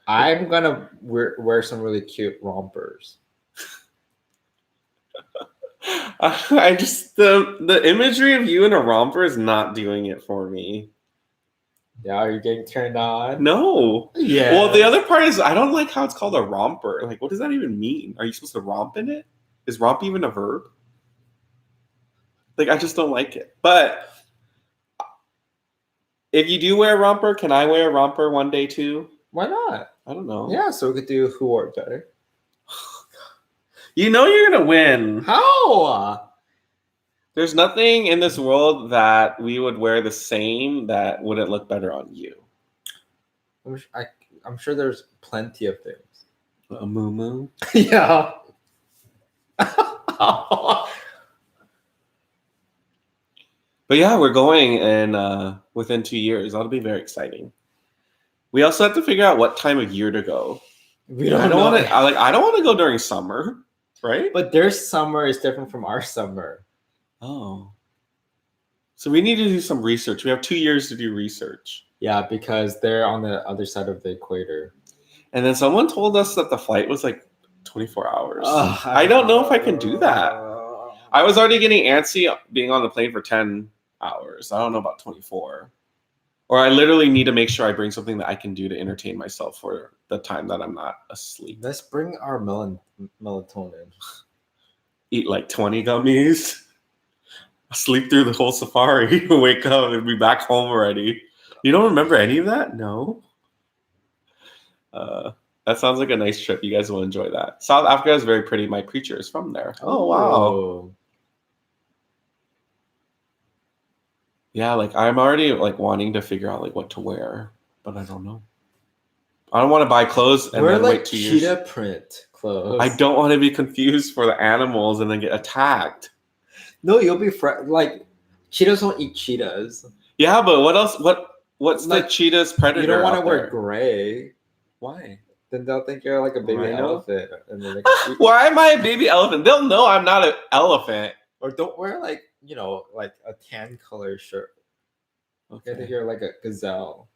S2: I'm gonna wear some really cute rompers.
S1: I just the imagery of you in a romper is not doing it for me.
S2: Yeah, are you getting turned on?
S1: No.
S2: Yeah.
S1: Well, the other part is I don't like how it's called a romper. Like, what does that even mean? Are you supposed to romp in it? Is romp even a verb? Like, I just don't like it. But if you do wear a romper, can I wear a romper one day too?
S2: Why not?
S1: I don't know.
S2: Yeah, so we could do who wore it better.
S1: You know you're gonna win.
S2: How?
S1: There's nothing in this world that we would wear the same that wouldn't look better on you.
S2: I'm sure there's plenty of things.
S1: A moo.
S2: Yeah.
S1: But yeah, we're going in within 2 years. That'll be very exciting. We also have to figure out what time of year to go.
S2: We don't
S1: I don't
S2: know.
S1: want to. I don't want to go during summer, right?
S2: But their summer is different from our summer.
S1: Oh, so we need to do some research. We have 2 years to do research.
S2: Yeah, because they're on the other side of the equator.
S1: And then someone told us that the flight was like 24 hours. I don't know if I can do that. I was already getting antsy being on the plane for 10 hours. I don't know about 24. Or I literally need to make sure I bring something that I can do to entertain myself for the time that I'm not asleep.
S2: Let's bring our melatonin.
S1: Eat like 20 gummies. Sleep through the whole safari. Wake up and be back home already. You don't remember any of that? No? That sounds like a nice trip. You guys will enjoy that. South Africa is very pretty. My preacher is from there. Oh, wow. Yeah, like I'm already like wanting to figure out like what to wear, but I don't know. I don't want to buy clothes and
S2: We're
S1: then
S2: like
S1: wait 2 years.
S2: cheetah print clothes.
S1: I don't want to be confused for the animals and then get attacked.
S2: No, you'll be like cheetahs don't eat cheetahs.
S1: Yeah, but what else? What's
S2: Like,
S1: the cheetah's predator?
S2: You don't want to
S1: out
S2: wear
S1: there?
S2: gray.
S1: Why?
S2: Then they'll think you're like a baby
S1: Rhino?
S2: elephant, and then they can eat
S1: Why am I a baby elephant? They'll know I'm not an elephant.
S2: Or don't wear like like a tan color shirt. Okay. I think you're like a gazelle.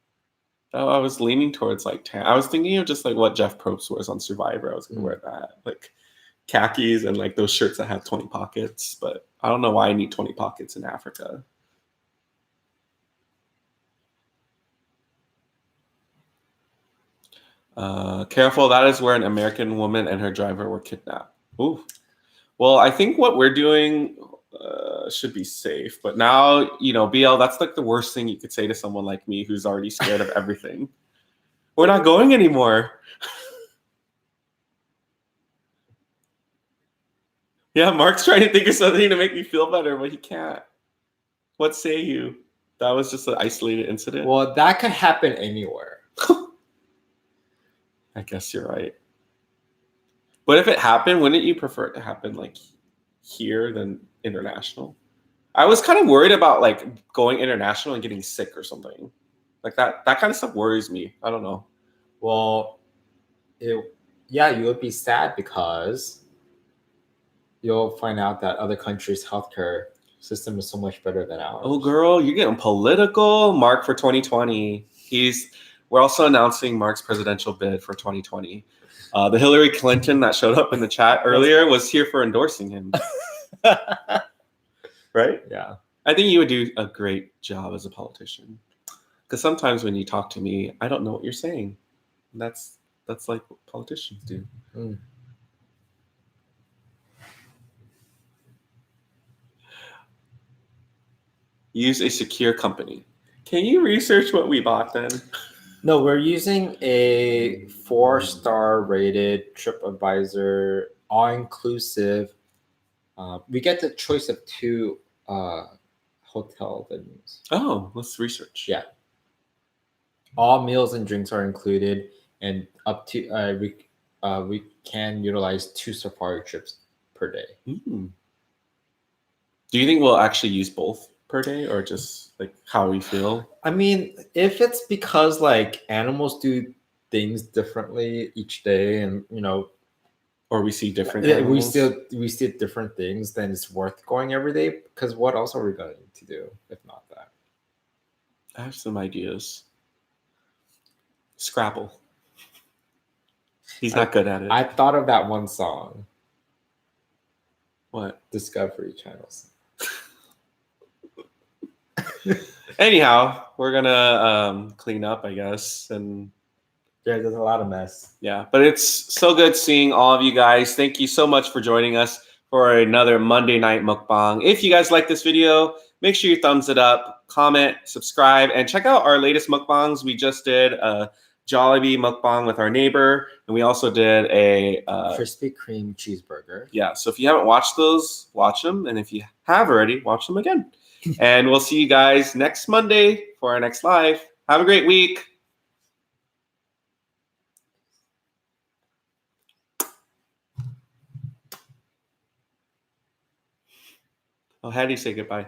S1: Oh, I was leaning towards like tan. I was thinking of just like what Jeff Probst wears on Survivor. I was gonna wear that, like khakis and like those shirts that have 20 pockets. But I don't know why I need 20 pockets in Africa. Careful, that is where an American woman and her driver were kidnapped. Ooh. Well, I think what we're doing should be safe. But now, BL, that's like the worst thing you could say to someone like me who's already scared of everything. We're not going anymore. Yeah, Mark's trying to think of something to make me feel better, but he can't. What say you? That was just an isolated incident?
S2: Well, that could happen anywhere.
S1: I guess you're right. But if it happened, wouldn't you prefer it to happen like here than international? I was kind of worried about like going international and getting sick or something. Like that kind of stuff worries me. I don't know.
S2: Well, you would be sad because you'll find out that other countries' healthcare system is so much better than ours.
S1: Oh, girl, you're getting political. Mark for 2020. We're also announcing Mark's presidential bid for 2020. The Hillary Clinton that showed up in the chat earlier was here for endorsing him. Right?
S2: Yeah.
S1: I think you would do a great job as a politician. Because sometimes when you talk to me, I don't know what you're saying. And that's like what politicians do.
S2: Mm.
S1: Use a secure company. Can you research what we bought then?
S2: No, we're using a 4-star rated TripAdvisor, all-inclusive. We get the choice of 2 hotel venues.
S1: Oh, let's research.
S2: Yeah. All meals and drinks are included, and up to we can utilize 2 safari trips per day.
S1: Do you think we'll actually use both per day, or just like how we feel?
S2: I mean, if it's because like animals do things differently each day, and
S1: Or we see different
S2: we
S1: animals?
S2: we see different things, then it's worth going every day. Because what else are we going to do if not that?
S1: I have some ideas. Scrabble. He's not good at it.
S2: I thought of that one song,
S1: What?
S2: Discovery Channels.
S1: Anyhow, we're gonna clean up, I guess, and
S2: Yeah, there's a lot of mess.
S1: yeah. But it's so good seeing all of you guys. Thank you so much for joining us for another Monday night mukbang. If you guys like this video, make sure you thumbs it up, comment, subscribe, and check out our latest mukbangs. We just did a Jollibee mukbang with our neighbor, and we also did a
S2: Krispy Kreme cheeseburger.
S1: yeah. So if you haven't watched those, watch them, and if you have already, watch them again. And we'll see you guys next Monday for our next live. Have a great week. Oh, how do you say goodbye?